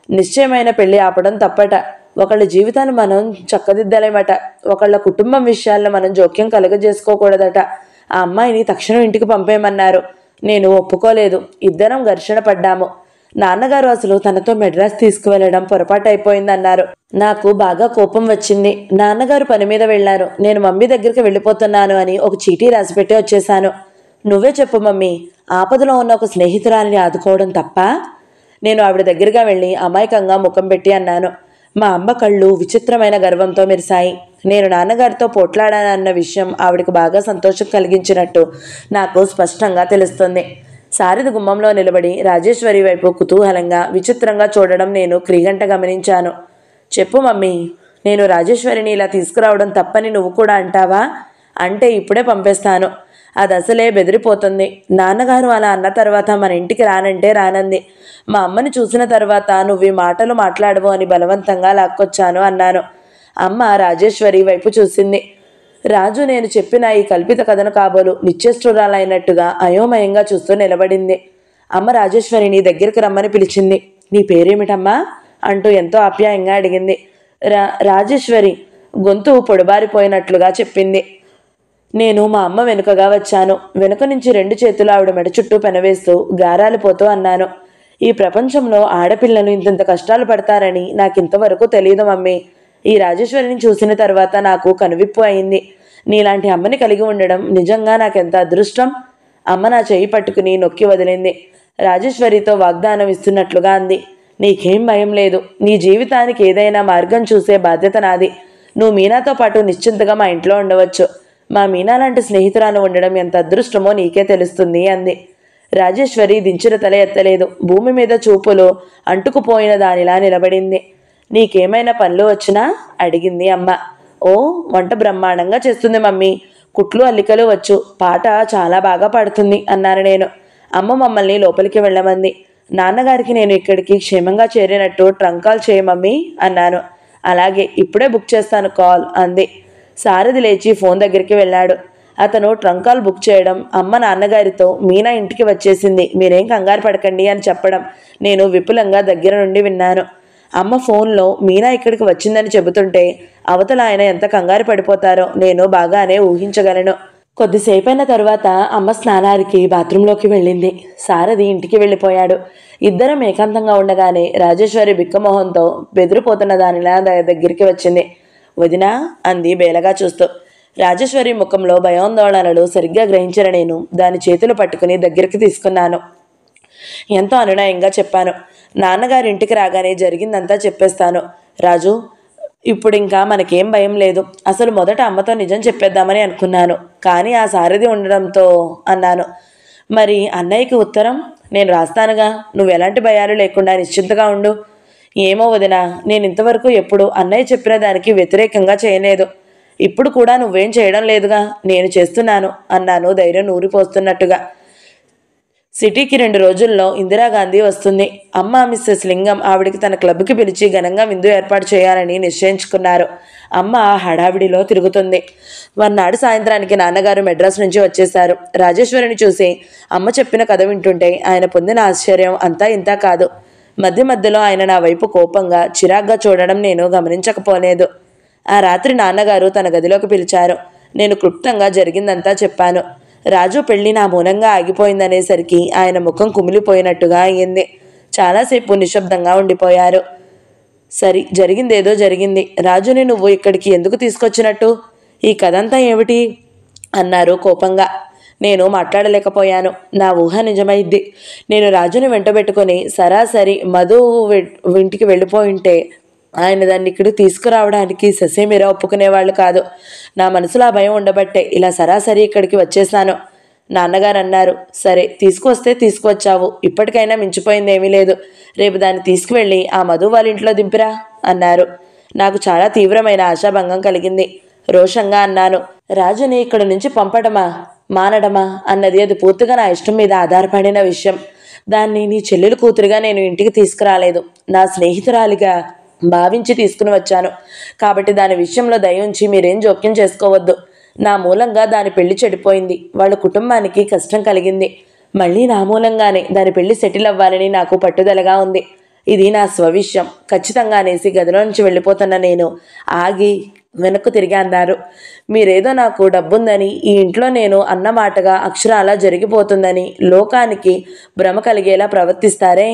S1: నిశ్చయమైన పెళ్లి ఆపడం తప్పట. ఒకళ్ళ జీవితాన్ని మనం చక్కదిద్దలేమట. ఒకళ్ళ కుటుంబం విషయాల్లో మనం జోక్యం కలుగజేసుకోకూడదట. ఆ అమ్మాయిని తక్షణం ఇంటికి పంపేయమన్నారు. నేను ఒప్పుకోలేదు. ఇద్దరం ఘర్షణ పడ్డాము. నాన్నగారు అసలు తనతో మెడ్రాస్ తీసుకువెళ్ళడం పొరపాటు అయిపోయిందన్నారు. నాకు బాగా కోపం వచ్చింది. నాన్నగారు పని మీద వెళ్లారు. నేను మమ్మీ దగ్గరికి వెళ్ళిపోతున్నాను అని ఒక చీటీ రాసిపెట్టి వచ్చేశాను. నువ్వే చెప్పు మమ్మీ, ఆపదలో ఉన్న ఒక స్నేహితురాలిని ఆదుకోవడం తప్ప? నేను ఆవిడ దగ్గరగా వెళ్ళి అమాయకంగా ముఖం పెట్టి అన్నాను. మా అమ్మ కళ్ళు విచిత్రమైన గర్వంతో మెరిశాయి. నేను నాన్నగారితో పోట్లాడానన్న విషయం ఆవిడకి బాగా సంతోషం కలిగించినట్టు నాకు స్పష్టంగా తెలుస్తుంది. సారథి గుమ్మంలో నిలబడి రాజేశ్వరి వైపు కుతూహలంగా విచిత్రంగా చూడడం నేను క్రీగంట గమనించాను. చెప్పు మమ్మీ, నేను రాజేశ్వరిని ఇలా తీసుకురావడం తప్పని నువ్వు కూడా అంటావా? అంటే ఇప్పుడే పంపేస్తాను. అది అసలే బెదిరిపోతుంది. నాన్నగారు అలా అన్న తర్వాత మన ఇంటికి రానంటే రానంది. మా అమ్మని చూసిన తర్వాత నువ్వు ఈ మాటలు మాట్లాడవు అని బలవంతంగా లాక్కొచ్చాను అన్నాను. అమ్మ రాజేశ్వరి వైపు చూసింది. రాజు నేను చెప్పిన ఈ కల్పిత కథను కాబోలు నిశ్చేష్టురాలైనట్టుగా అయోమయంగా చూస్తూ నిలబడింది. అమ్మ రాజేశ్వరిని దగ్గరికి రమ్మని పిలిచింది. నీ పేరేమిటమ్మా అంటూ ఎంతో ఆప్యాయంగా అడిగింది. రాజేశ్వరి గొంతు పొడిబారిపోయినట్లుగా చెప్పింది. నేను మా అమ్మ వెనుకగా వచ్చాను. వెనుక నుంచి రెండు చేతులు ఆవిడ మెడ చుట్టూ పెనవేస్తూ గారాలిపోతూ అన్నాను. ఈ ప్రపంచంలో ఆడపిల్లలు ఇంతంత కష్టాలు పడతారని నాకింతవరకు తెలియదు మమ్మీ. ఈ రాజేశ్వరిని చూసిన తర్వాత నాకు కనువిప్పు అయింది. నీలాంటి అమ్మని కలిగి ఉండడం నిజంగా నాకెంత అదృష్టం. అమ్మ నా చెయ్యి పట్టుకుని నొక్కి వదిలింది. రాజేశ్వరితో వాగ్దానం ఇస్తున్నట్లుగా అంది. నీకేం భయం లేదు. నీ జీవితానికి ఏదైనా మార్గం చూసే బాధ్యత నాది. నువ్వు మీనాతో పాటు నిశ్చింతగా మా ఇంట్లో ఉండవచ్చు. మా మీనా లాంటి స్నేహితురాలు ఉండడం ఎంత అదృష్టమో నీకే తెలుస్తుంది అంది. రాజేశ్వరి దించిన తల ఎత్తలేదు. భూమి మీద చూపులు అంటుకుపోయిన దానిలా నిలబడింది. నీకేమైనా పనులు వచ్చినా అడిగింది అమ్మ. ఓ, వంట బ్రహ్మాండంగా చేస్తుంది మమ్మీ. కుట్లు అల్లికలు వచ్చు. పాట చాలా బాగా పాడుతుంది అన్నాను నేను. అమ్మ మమ్మల్ని లోపలికి వెళ్ళమంది. నాన్నగారికి నేను ఇక్కడికి క్షేమంగా చేరినట్టు ట్రంక్ కాల్ చేయ మమ్మీ అన్నాను. అలాగే, ఇప్పుడే బుక్ చేస్తాను కాల్ అంది. సారథి లేచి ఫోన్ దగ్గరికి వెళ్ళాడు. అతను ట్రంక్ కాల్ బుక్ చేయడం, అమ్మ నాన్నగారితో మీనా ఇంటికి వచ్చేసింది, మీరేం కంగారు పడకండి అని చెప్పడం నేను విపులంగా దగ్గర నుండి విన్నాను. అమ్మ ఫోన్లో మీనా ఇక్కడికి వచ్చిందని చెబుతుంటే అవతల ఆయన ఎంత కంగారు పడిపోతారో నేను బాగానే ఊహించగలను. కొద్దిసేపైన తరువాత అమ్మ స్నానానికి బాత్రూంలోకి వెళ్ళింది. సారథి ఇంటికి వెళ్ళిపోయాడు. ఇద్దరం ఏకాంతంగా ఉండగానే రాజేశ్వరి బిక్కమొహంతో బెదిరిపోతున్న దానిలా దగ్గరికి వచ్చింది. వదినా అంది బేలగా చూస్తూ. రాజేశ్వరి ముఖంలో భయాందోళనలు సరిగ్గా గ్రహించిన నేను దాని చేతులు పట్టుకుని దగ్గరికి తీసుకున్నాను. ఎంతో అనునయంగా చెప్పాను. నాన్నగారింటికి రాగానే జరిగిందంతా చెప్పేస్తాను. రాజు, ఇప్పుడు ఇంకా మనకేం భయం లేదు. అసలు మొదట అమ్మతో నిజం చెప్పేద్దామని అనుకున్నాను, కానీ ఆ సారథి ఉండడంతో అన్నాను. మరి అన్నయ్యకి ఉత్తరం నేను రాస్తానుగా. నువ్వు ఎలాంటి భయాలు లేకుండా నిశ్చింతగా ఉండు. ఏమో వదినా, నేను ఇంతవరకు ఎప్పుడు అన్నయ్య చెప్పిన దానికి వ్యతిరేకంగా చేయలేదు. ఇప్పుడు కూడా నువ్వేం చేయడం లేదుగా, నేను చేస్తున్నాను అన్నాను ధైర్యం నూరిపోస్తున్నట్టుగా. సిటీకి 2 రోజుల్లో ఇందిరాగాంధీ వస్తుంది. అమ్మ మిస్సెస్ లింగం ఆవిడికి తన క్లబ్కి పిలిచి ఘనంగా విందు ఏర్పాటు చేయాలని నిశ్చయించుకున్నారు. అమ్మ హడావిడిలో తిరుగుతుంది. మర్నాడు సాయంత్రానికి నాన్నగారు మెడ్రాస్ నుంచి వచ్చేశారు. రాజేశ్వరిని చూసి అమ్మ చెప్పిన కథ వింటుంటే ఆయన పొందిన ఆశ్చర్యం అంతా ఇంతా కాదు. మధ్య మధ్యలో ఆయన నా వైపు కోపంగా చిరాగ్గా చూడడం నేను గమనించకపోలేదు. ఆ రాత్రి నాన్నగారు తన గదిలోకి పిలిచారు. నేను క్లుప్తంగా జరిగిందంతా చెప్పాను. రాజు పెళ్లి నా మూలంగా ఆగిపోయిందనేసరికి ఆయన ముఖం కుమిలిపోయినట్టుగా అయ్యింది. చాలాసేపు నిశ్శబ్దంగా ఉండిపోయారు. సరి, జరిగిందేదో జరిగింది. రాజుని నువ్వు ఇక్కడికి ఎందుకు తీసుకొచ్చినట్టు? ఈ కథంతా ఏమిటి అన్నారు కోపంగా. నేను మాట్లాడలేకపోయాను. నా ఊహ నిజమైద్ది. నేను రాజుని వెంటబెట్టుకుని సరాసరి మధు ఇంటికి వెళ్ళిపోయింటే ఆయన దాన్ని ఇక్కడికి తీసుకురావడానికి ససేమిరా ఒప్పుకునేవాళ్ళు కాదు. నా మనసులో ఆ భయం ఉండబట్టే ఇలా సరాసరి ఇక్కడికి వచ్చేసాను. నాన్నగారు అన్నారు, సరే తీసుకువస్తే తీసుకువచ్చావు, ఇప్పటికైనా మించిపోయిందేమీ లేదు. రేపు దాన్ని తీసుకువెళ్ళి ఆ మధు వాళ్ళ ఇంట్లో దింపిరా అన్నారు. నాకు చాలా తీవ్రమైన ఆశాభంగం కలిగింది. రోషంగా అన్నాను, రాజుని ఇక్కడ నుంచి పంపడమా మానడమా అన్నది అది పూర్తిగా నా ఇష్టం మీద ఆధారపడిన విషయం. దాన్ని నీ చెల్లెలు కూతురుగా నేను ఇంటికి తీసుకురాలేదు, నా స్నేహితురాలిగా భావించి తీసుకుని వచ్చాను. కాబట్టి దాని విషయంలో దయ ఉంచి మీరేం జోక్యం చేసుకోవద్దు. నా మూలంగా దాని పెళ్లి చెడిపోయింది, వాళ్ళ కుటుంబానికి కష్టం కలిగింది. మళ్ళీ నా మూలంగానే దాని పెళ్లి సెటిల్ అవ్వాలని నాకు పట్టుదలగా ఉంది. ఇది నా స్వవిషయం ఖచ్చితంగా అనేసి గదిలో నుంచి వెళ్ళిపోతున్న నేను ఆగి వెనక్కు తిరిగి అన్నారు, మీరేదో నాకు డబ్బుందని ఈ ఇంట్లో నేను అన్నమాటగా అక్షరాలా జరిగిపోతుందని లోకానికి భ్రమ కలిగేలా ప్రవర్తిస్తారే,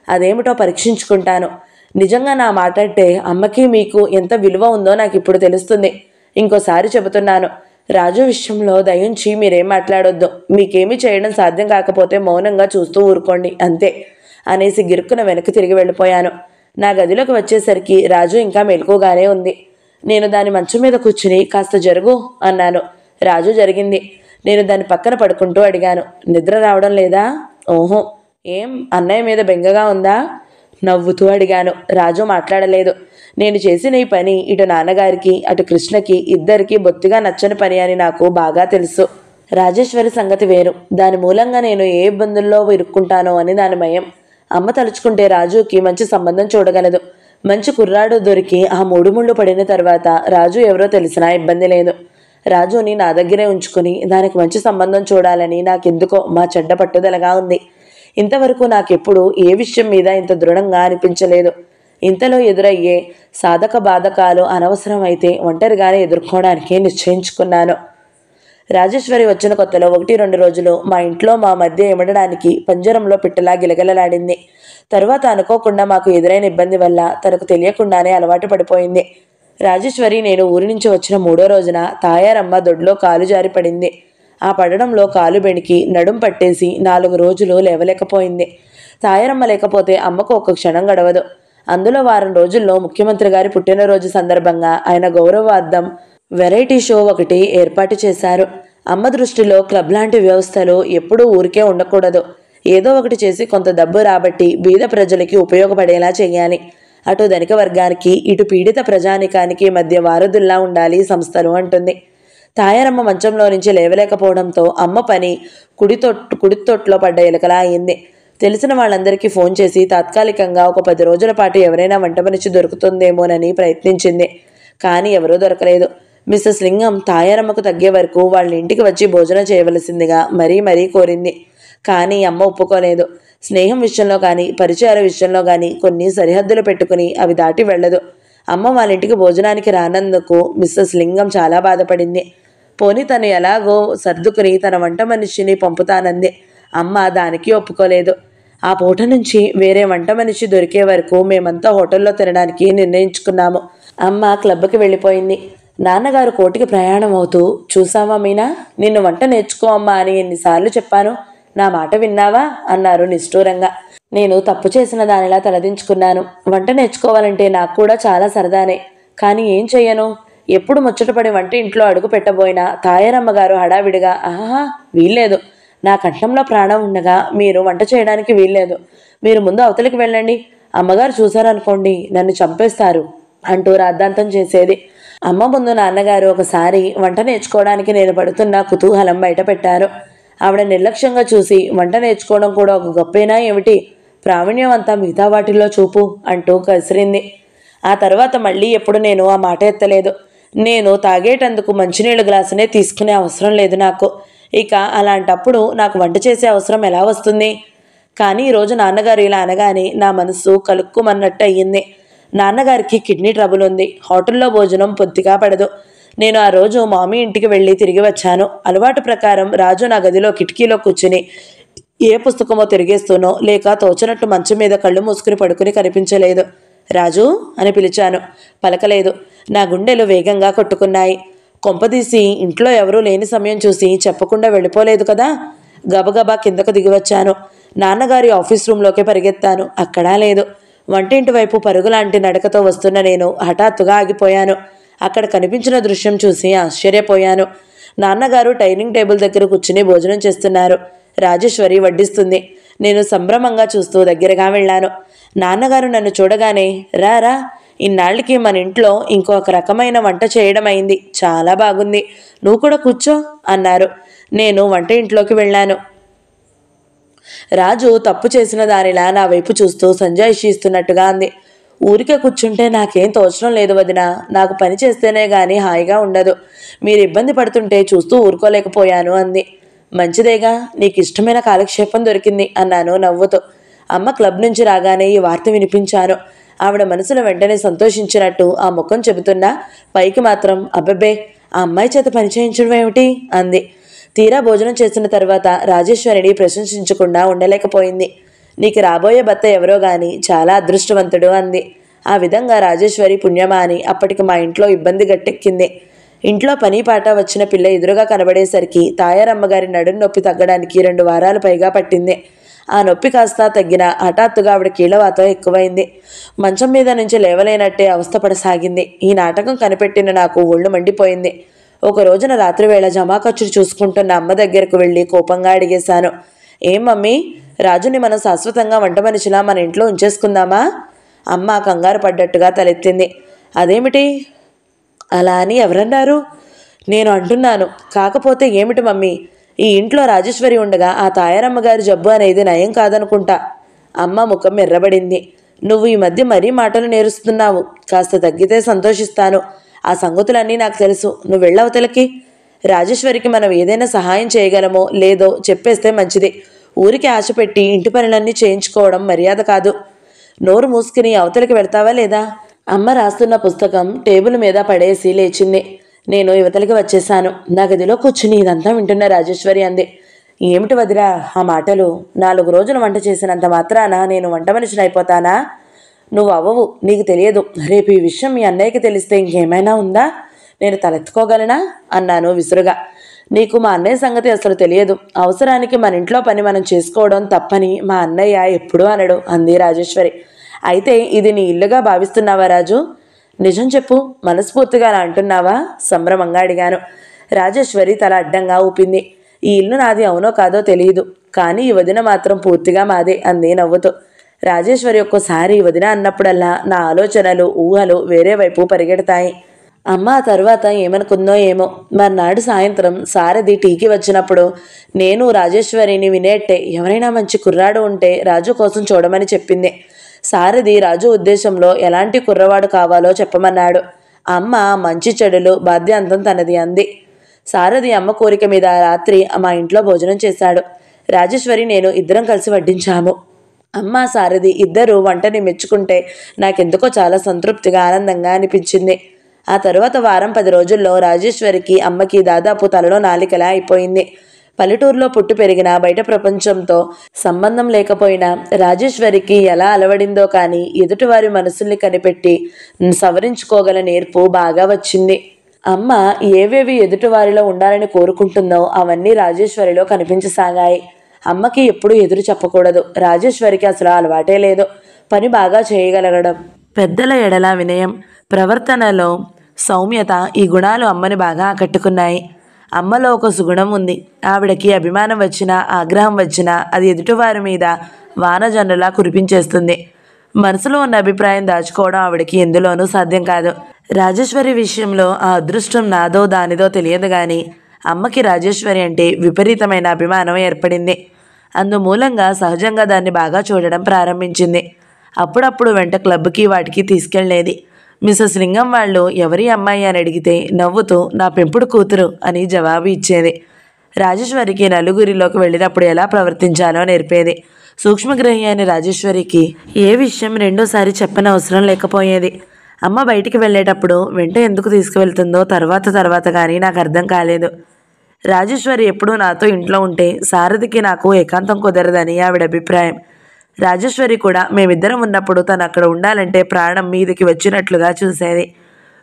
S1: అదేమిటో పరీక్షించుకుంటాను. నిజంగా నా మాట అంటే అమ్మకి మీకు ఎంత విలువ ఉందో నాకు ఇప్పుడు తెలుస్తుంది. ఇంకోసారి చెబుతున్నాను, రాజు విషయంలో దయించి మీరేం మాట్లాడొద్దు. మీకేమీ చేయడం సాధ్యం కాకపోతే మౌనంగా చూస్తూ ఊరుకోండి అంతే అనేసి గిరుక్కున వెనక్కి తిరిగి వెళ్ళిపోయాను. నా గదిలోకి వచ్చేసరికి రాజు ఇంకా మెలకుగానే ఉంది. నేను దాని మంచం మీద కూర్చుని కాస్త జరుగు అన్నాను. రాజు జరిగింది. నేను దాని పక్కన పడుకుంటూ అడిగాను, నిద్ర రావడం లేదా? ఓహో, ఏం అన్నయ్య మీద బెంగగా ఉందా? నవ్వుతూ అడిగాను. రాజు మాట్లాడలేదు. నేను చేసిన ఈ పని ఇటు నాన్నగారికి అటు కృష్ణకి ఇద్దరికీ బొత్తిగా నచ్చని పని అని నాకు బాగా తెలుసు. రాజేశ్వరి సంగతి వేరు. దాని మూలంగా నేను ఏ ఇబ్బందుల్లో ఇరుక్కుంటానో అని దాని భయం. అమ్మ తలుచుకుంటే రాజుకి మంచి సంబంధం చూడగలదు. మంచి కుర్రాడు దొరికి ఆ మూడు ముళ్ళు పడిన తర్వాత రాజు ఎవరో తెలిసినా ఇబ్బంది లేదు. రాజుని నా దగ్గరే ఉంచుకుని దానికి మంచి సంబంధం చూడాలని నాకెందుకో మా చెడ్డ పట్టుదలగా ఉంది. ఇంతవరకు నాకెప్పుడు ఏ విషయం మీద ఇంత దృఢంగా అనిపించలేదు. ఇంతలో ఎదురయ్యే సాధక బాధకాలు అనవసరం అయితే ఒంటరిగానే ఎదుర్కోవడానికి నిశ్చయించుకున్నాను. రాజేశ్వరి వచ్చిన కొత్తలో 1-2 రోజులు మా ఇంట్లో మా మధ్య ఎమడడానికి పంజరంలో పిట్టలా గిలగలలాడింది. తరువాత అనుకోకుండా మాకు ఎదురైన ఇబ్బంది వల్ల తనకు తెలియకుండానే అలవాటు పడిపోయింది. రాజేశ్వరి నేను ఊరి నుంచి వచ్చిన 3వ రోజున తాయారమ్మ దొడ్లో కాలు జారి పడింది. ఆ పడడంలో కాలు బెణికి నడుం పట్టేసి 4 రోజులు లేవలేకపోయింది. తాయారమ్మ లేకపోతే అమ్మకు ఒక్క క్షణం గడవదు. అందులో వారం రోజుల్లో ముఖ్యమంత్రి గారి పుట్టినరోజు సందర్భంగా ఆయన గౌరవార్థం వెరైటీ షో ఒకటి ఏర్పాటు చేశారు. అమ్మ దృష్టిలో క్లబ్ లాంటి వ్యవస్థలు ఎప్పుడూ ఊరికే ఉండకూడదు. ఏదో ఒకటి చేసి కొంత డబ్బు రాబట్టి బీద ప్రజలకి ఉపయోగపడేలా చేయాలి. అటు ధనిక వర్గానికి ఇటు పీడిత ప్రజానికానికి మధ్య వారధుల్లా ఉండాలి సంస్థలు అంటుంది. తాయారమ్మ మంచంలో నుంచి లేవలేకపోవడంతో అమ్మ పని కుడితొట్లో పడ్డ ఎలకలా అయింది. తెలిసిన వాళ్ళందరికీ ఫోన్ చేసి తాత్కాలికంగా ఒక 10 రోజుల పాటు ఎవరైనా వంట మనిషి దొరుకుతుందేమోనని ప్రయత్నించింది. కానీ ఎవరూ దొరకలేదు. మిస్సెస్ లింగం తాయారమ్మకు తగ్గే వరకు వాళ్ళ ఇంటికి వచ్చి భోజనం చేయవలసిందిగా మరీ కోరింది. కానీ అమ్మ ఒప్పుకోలేదు. స్నేహం విషయంలో కానీ పరిచయాల విషయంలో కానీ కొన్ని సరిహద్దులు పెట్టుకుని అవి దాటి వెళ్ళదు. అమ్మ వాళ్ళ ఇంటికి భోజనానికి రానందుకు మిస్సెస్ లింగం చాలా బాధపడింది. పోనీ తను ఎలాగో సర్దుకుని తన వంట మనిషిని పంపుతానంది. అమ్మ దానికి ఒప్పుకోలేదు. ఆ పూట నుంచి వేరే వంట మనిషి దొరికే వరకు మేమంతా హోటల్లో తినడానికి నిర్ణయించుకున్నాము. అమ్మ క్లబ్కి వెళ్ళిపోయింది. నాన్నగారు కోటికి ప్రయాణం అవుతూ, చూసావా మీనా, నిన్ను వంట నేర్చుకో అమ్మా అని ఎన్నిసార్లు చెప్పాను, నా మాట విన్నావా అన్నారు నిష్ఠూరంగా. నేను తప్పు చేసిన దానిలా తలదించుకున్నాను. వంట నేర్చుకోవాలంటే నాకు కూడా చాలా సరదానే. కానీ ఏం చెయ్యను? ఎప్పుడు ముచ్చటపడి వంట ఇంట్లో అడుగు పెట్టబోయినా తాయారమ్మగారు హడావిడిగా, ఆహా వీల్లేదు, నా కంఠంలో ప్రాణం ఉండగా మీరు వంట చేయడానికి వీల్లేదు, మీరు ముందు అవతలికి వెళ్ళండి, అమ్మగారు చూశారనుకోండి నన్ను చంపేస్తారు అంటూ రాద్ధాంతం చేసేది. అమ్మ ముందు నాన్నగారు ఒకసారి వంట నేర్చుకోవడానికి నేను పడుతున్న కుతూహలం బయట పెట్టారు. ఆవిడ నిర్లక్ష్యంగా చూసి, వంట నేర్చుకోవడం కూడా ఒక గొప్పేనా ఏమిటి, ప్రావీణ్యం అంతా మిగతా వాటిల్లో చూపు అంటూ కసిరింది. ఆ తర్వాత మళ్ళీ ఎప్పుడు నేను ఆ మాట ఎత్తలేదు. నేను తాగేటందుకు మంచినీళ్ళ గ్లాసునే తీసుకునే అవసరం లేదు నాకు. ఇక అలాంటప్పుడు నాకు వంట చేసే అవసరం ఎలా వస్తుంది? కానీ ఈరోజు నాన్నగారు ఇలా అనగానే నా మనసు కలుక్కుమన్నట్టు అయ్యింది. నాన్నగారికి కిడ్నీ ట్రబుల్ ఉంది. హోటల్లో భోజనం పొత్తిగా పడదు. నేను ఆ రోజు మామీ ఇంటికి వెళ్ళి తిరిగి వచ్చాను. అలవాటు ప్రకారం రాజు నా గదిలో కిటికీలో కూర్చుని ఏ పుస్తకమో తిరిగేస్తూనో లేక తోచనట్టు మంచం మీద కళ్ళు మూసుకుని పడుకుని కనిపించలేదు. రాజు అని పిలిచాను. పలకలేదు. నా గుండెలు వేగంగా కొట్టుకున్నాయి. కొంపదీసి ఇంట్లో ఎవరూ లేని సమయం చూసి చెప్పకుండా వెళ్ళిపోలేదు కదా. గబగబా కిందకు దిగివచ్చాను. నాన్నగారి ఆఫీస్ రూంలోకి పరిగెత్తాను. అక్కడా లేదు. వంటింటి వైపు పరుగులాంటి నడకతో వస్తున్న నేను హఠాత్తుగా ఆగిపోయాను. అక్కడ కనిపించిన దృశ్యం చూసి ఆశ్చర్యపోయాను. నాన్నగారు డైనింగ్ టేబుల్ దగ్గర కూర్చుని భోజనం చేస్తున్నారు. రాజేశ్వరి వడ్డిస్తుంది. నేను సంభ్రమంగా చూస్తూ దగ్గరగా వెళ్ళాను. నాన్నగారు నన్ను చూడగానే రా రా, ఇన్నాళ్ళకి మన ఇంట్లో ఇంకొక రకమైన వంట చేయడం అయింది, చాలా బాగుంది, నువ్వు కూడా కూర్చో అన్నారు. నేను వంట ఇంట్లోకి వెళ్ళాను. రాజు తప్పు చేసిన దానిలా నా వైపు చూస్తూ సంజాయిషి ఇస్తున్నట్టుగా అంది. ఊరికే కూర్చుంటే నాకేం తోచడం లేదు వదినా. నాకు పని చేస్తేనే గాని హాయిగా ఉండదు. మీరు ఇబ్బంది పడుతుంటే చూస్తూ ఊరుకోలేకపోయాను అంది. మంచిదేగా, నీకు ఇష్టమైన కాలక్షేపం దొరికింది అన్నాను నవ్వుతూ. అమ్మ క్లబ్ నుంచి రాగానే ఈ వార్త వినిపించాను. ఆవిడ మనసులో వెంటనే సంతోషించినట్టు ఆ ముఖం చెబుతున్నా పైకి మాత్రం అబ్బబ్బే, ఆ అమ్మాయి చేత పని చేయించడం ఏమిటి అంది. తీరా భోజనం చేసిన తర్వాత రాజేశ్వరిని ప్రశంసించకుండా ఉండలేకపోయింది. నీకు రాబోయే భర్త ఎవరో గాని చాలా అదృష్టవంతుడు అంది. ఆ విధంగా రాజేశ్వరి పుణ్యమా అని అప్పటికి మా ఇంట్లో ఇబ్బంది గట్టెక్కింది. ఇంట్లో పని పాట వచ్చిన పిల్ల ఎదురుగా కనబడేసరికి తాయారమ్మగారి నడుం నొప్పి తగ్గడానికి 2 వారాలు పైగా పట్టింది. ఆ నొప్పి కాస్త తగ్గిన హఠాత్తుగా ఆవిడ కీళ్ళవాతం ఎక్కువైంది. మంచం మీద నుంచి లేవలేనట్టే అవస్థపడసాగింది. ఈ నాటకం కనిపెట్టిన నాకు ఒళ్ళు మండిపోయింది. ఒక రోజున రాత్రివేళ జమాఖర్చులు చూసుకుంటున్న అమ్మ దగ్గరకు వెళ్ళి కోపంగా అడిగేశాను. ఏం మమ్మీ, రాజుని మనం శాశ్వతంగా వంట మనిషిలా మన ఇంట్లో ఉంచేసుకుందామా? అమ్మ కంగారు పడ్డట్టుగా తలెత్తింది. అదేమిటి అలా అని ఎవరన్నారు? నేను అంటున్నాను. కాకపోతే ఏమిటి మమ్మీ, ఈ ఇంట్లో రాజేశ్వరి ఉండగా ఆ తాయారమ్మగారి జబ్బు అనేది నయం కాదనుకుంటా. అమ్మ ముఖం ఎర్రబడింది. నువ్వు ఈ మధ్య మరీ మాటలు నేరుస్తున్నావు. కాస్త తగ్గితే సంతోషిస్తాను. ఆ సంగతులన్నీ నాకు తెలుసు. నువ్వు వెళ్ళవతలకి. రాజేశ్వరికి మనం ఏదైనా సహాయం చేయగలమో లేదో చెప్పేస్తే మంచిది. ఊరికి ఆశ పెట్టి ఇంటి పనులన్నీ చేయించుకోవడం మర్యాద కాదు. నోరు మూసుకుని అవతలికి వెళ్తావా లేదా? అమ్మ రాస్తున్న పుస్తకం టేబుల్ మీద పడేసి లేచింది. నేను యువతలకి వచ్చేశాను. నా గదిలో కూర్చుని ఇదంతా వింటున్న రాజేశ్వరి అంది. ఏమిటి వదిరా ఆ మాటలు? 4 రోజులు వంట చేసినంత మాత్రాన నేను వంట మనిషిని అయిపోతానా? నువ్వు అవ్వవు, నీకు తెలియదు. రేపు ఈ విషయం మీ అన్నయ్యకి తెలిస్తే ఇంకేమైనా ఉందా? నేను తలెత్తుకోగలనా అన్నాను విసురుగా. నీకు మా అన్నయ్య సంగతి అసలు తెలియదు. అవసరానికి మన ఇంట్లో పని మనం చేసుకోవడం తప్పని మా అన్నయ్య ఎప్పుడూ అనడు అంది రాజేశ్వరి. అయితే ఇది నీ ఇల్లుగా భావిస్తున్నావా రాజు? నిజం చెప్పు, మనస్ఫూర్తిగా అలా అంటున్నావా? సంభ్రమంగా అడిగాను. రాజేశ్వరి తల అడ్డంగా ఊపింది. ఈ ఇల్లు నాది అవునో కాదో తెలియదు, కానీ ఈ వదిన మాత్రం పూర్తిగా మాదే అంది నవ్వుతూ. రాజేశ్వరి ఒక్కోసారి ఈ వదిన అన్నప్పుడల్లా నా ఆలోచనలు ఊహలు వేరే వైపు పరిగెడతాయి. అమ్మ ఆ తర్వాత ఏమనుకుందో ఏమో. మర్నాడు సాయంత్రం సారథి టీకి వచ్చినప్పుడు నేను రాజేశ్వరిని వినేట్టే ఎవరైనా మంచి కుర్రాడు ఉంటే రాజు కోసం చూడమని చెప్పింది. సారథి రాజు ఉద్దేశంలో ఎలాంటి కుర్రవాడు కావాలో చెప్పమన్నాడు. అమ్మ మంచి చెడులు బాధ్యాంతం తనది అంది. సారథి అమ్మ కోరిక మీద రాత్రి మా ఇంట్లో భోజనం చేశాడు. రాజేశ్వరి నేను ఇద్దరం కలిసి వడ్డించాము. అమ్మ సారథి ఇద్దరు వంటని మెచ్చుకుంటే నాకెందుకో చాలా సంతృప్తిగా ఆనందంగా అనిపించింది. ఆ తరువాత వారం 10 రోజుల్లో రాజేశ్వరికి అమ్మకి దాదాపు తలలో నాలికలా అయిపోయింది. పల్లెటూరులో పుట్టి పెరిగిన బయట ప్రపంచంతో సంబంధం లేకపోయినా రాజేశ్వరికి ఎలా అలవడిందో కానీ ఎదుటివారి మనసుల్ని కనిపెట్టి సవరించుకోగల నేర్పు బాగా వచ్చింది. అమ్మ ఏవేవి ఎదుటివారిలో ఉండాలని కోరుకుంటుందో అవన్నీ రాజేశ్వరిలో కనిపించసాగాయి. అమ్మకి ఎప్పుడూ ఎదురు చెప్పకూడదు. రాజేశ్వరికి అసలు అలవాటే లేదు. పని బాగా చేయగలగడం, పెద్దల ఎడల వినయం, ప్రవర్తనలో సౌమ్యత, ఈ గుణాలు అమ్మని బాగా ఆకట్టుకున్నాయి. అమ్మలో ఒక సుగుణం ఉంది. ఆవిడకి అభిమానం వచ్చినా ఆగ్రహం వచ్చినా అది ఎదుటివారి మీద వానజన్నులా కురిపించేస్తుంది. మనసులో ఉన్న అభిప్రాయం దాచుకోవడం ఆవిడకి ఎందులోనూ సాధ్యం కాదు. రాజేశ్వరి విషయంలో ఆ అదృష్టం నాదో దానిదో తెలియదు కానీ అమ్మకి రాజేశ్వరి అంటే విపరీతమైన అభిమానం ఏర్పడింది. అందుమూలంగా సహజంగా దాన్ని బాగా చూడడం ప్రారంభించింది. అప్పుడప్పుడు వెంట క్లబ్కి వాటికి తీసుకెళ్లేది. మిసెస్ లింగం వాళ్ళు ఎవరి అమ్మాయి అని అడిగితే నవ్వుతూ నా పెంపుడు కూతురు అని జవాబు ఇచ్చేది. రాజేశ్వరికి నలుగురిలోకి వెళ్ళినప్పుడు ఎలా ప్రవర్తించాలో నేర్పేది. సూక్ష్మగ్రహి అయిన రాజేశ్వరికి ఏ విషయం రెండోసారి చెప్పనవసరం లేకపోయేది. అమ్మ బయటికి వెళ్ళేటప్పుడు వెంట ఎందుకు తీసుకువెళ్తుందో తర్వాత కానీ నాకు అర్థం కాలేదు. రాజేశ్వరి ఎప్పుడూ నాతో ఇంట్లో ఉంటే సారథికి నాకు ఏకాంతం కుదరదని ఆవిడ అభిప్రాయం. రాజేశ్వరి కూడా మేమిద్దరం ఉన్నప్పుడు తను అక్కడ ఉండాలంటే ప్రాణం మీదికి వచ్చినట్లుగా చూసేది.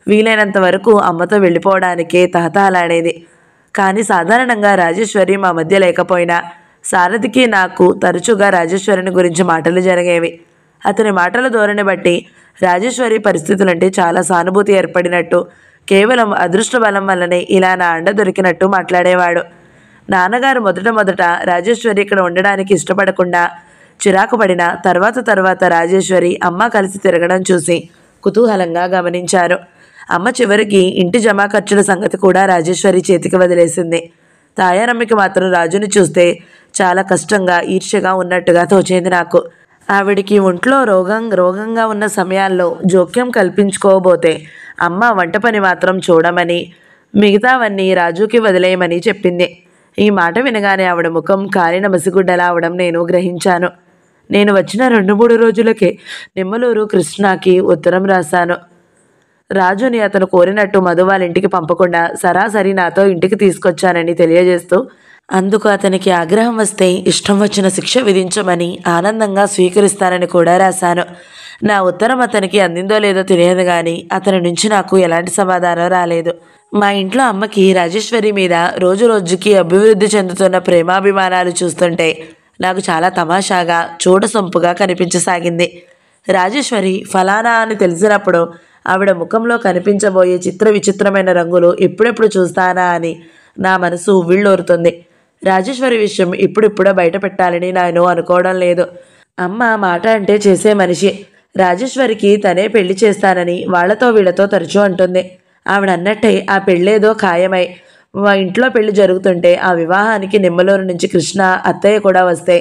S1: వీలైనంత వరకు అమ్మతో వెళ్ళిపోవడానికే తహతహలాడేది. కానీ సాధారణంగా రాజేశ్వరి మా మధ్య లేకపోయినా సారథికి నాకు తరచుగా రాజేశ్వరిని గురించి మాటలు జరిగేవి. అతని మాటల ధోరణి బట్టి రాజేశ్వరి పరిస్థితులంటే చాలా సానుభూతి ఏర్పడినట్టు, కేవలం అదృష్ట బలం వల్లనే ఇలా నా అండ దొరికినట్టు మాట్లాడేవాడు. నాన్నగారు మొదట రాజేశ్వరి ఇక్కడ ఉండడానికి ఇష్టపడకుండా చిరాకు పడిన తర్వాత రాజేశ్వరి అమ్మ కలిసి తిరగడం చూసి కుతూహలంగా గమనించారు. అమ్మ చివరికి ఇంటి జమా ఖర్చుల సంగతి కూడా రాజేశ్వరి చేతికి వదిలేసింది. తాయారమ్మకి మాత్రం రాజుని చూస్తే చాలా కష్టంగా ఈర్ష్యగా ఉన్నట్టుగా తోచేది నాకు. ఆవిడికి ఒంట్లో రోగంగా ఉన్న సమయాల్లో జోక్యం కల్పించుకోబోతే అమ్మ వంట పని మాత్రం చూడమని, మిగతావన్నీ రాజుకి వదిలేయమని చెప్పింది. ఈ మాట వినగానే ఆవిడ ముఖం కాలిన మసిగుడ్డలా అవడం నేను గ్రహించాను. నేను వచ్చిన 2-3 రోజులకే నిమ్మలూరు కృష్ణకి ఉత్తరం రాశాను. రాజుని అతను కోరినట్టు మధు వాళ్ళ ఇంటికి పంపకుండా సరాసరి నాతో ఇంటికి తీసుకొచ్చానని తెలియజేస్తూ, అందుకు అతనికి ఆగ్రహం వస్తే ఇష్టం వచ్చిన శిక్ష విధించమని ఆనందంగా స్వీకరిస్తానని కూడా రాశాను. నా ఉత్తరం అతనికి అందిందో లేదో తెలియదు కానీ అతని నుంచి నాకు ఎలాంటి సమాధానం రాలేదు. మా ఇంట్లో అమ్మకి రాజేశ్వరి మీద రోజుకి అభివృద్ధి చెందుతున్న ప్రేమాభిమానాలు చూస్తుంటే నాకు చాలా తమాషాగా చూడసొంపుగా కనిపించసాగింది. రాజేశ్వరి ఫలానా అని తెలిసినప్పుడు ఆవిడ ముఖంలో కనిపించబోయే విచిత్రమైన రంగులు ఎప్పుడెప్పుడు చూస్తానా అని నా మనసు ఉవ్విళ్ళూరుతుంది. రాజేశ్వరి విషయం ఇప్పుడిప్పుడో బయట పెట్టాలని నేను అనుకోవడం లేదు. అమ్మ మాట అంటే చేసే మనిషి. రాజేశ్వరికి తనే పెళ్లి చేస్తానని వాళ్లతో వీళ్లతో తరచూ అంటుంది. ఆవిడ అన్నట్టే ఆ పెళ్ళేదో ఖాయమై మా ఇంట్లో పెళ్లి జరుగుతుంటే ఆ వివాహానికి నిమ్మలూరు నుంచి కృష్ణ అత్తయ్య కూడా వస్తే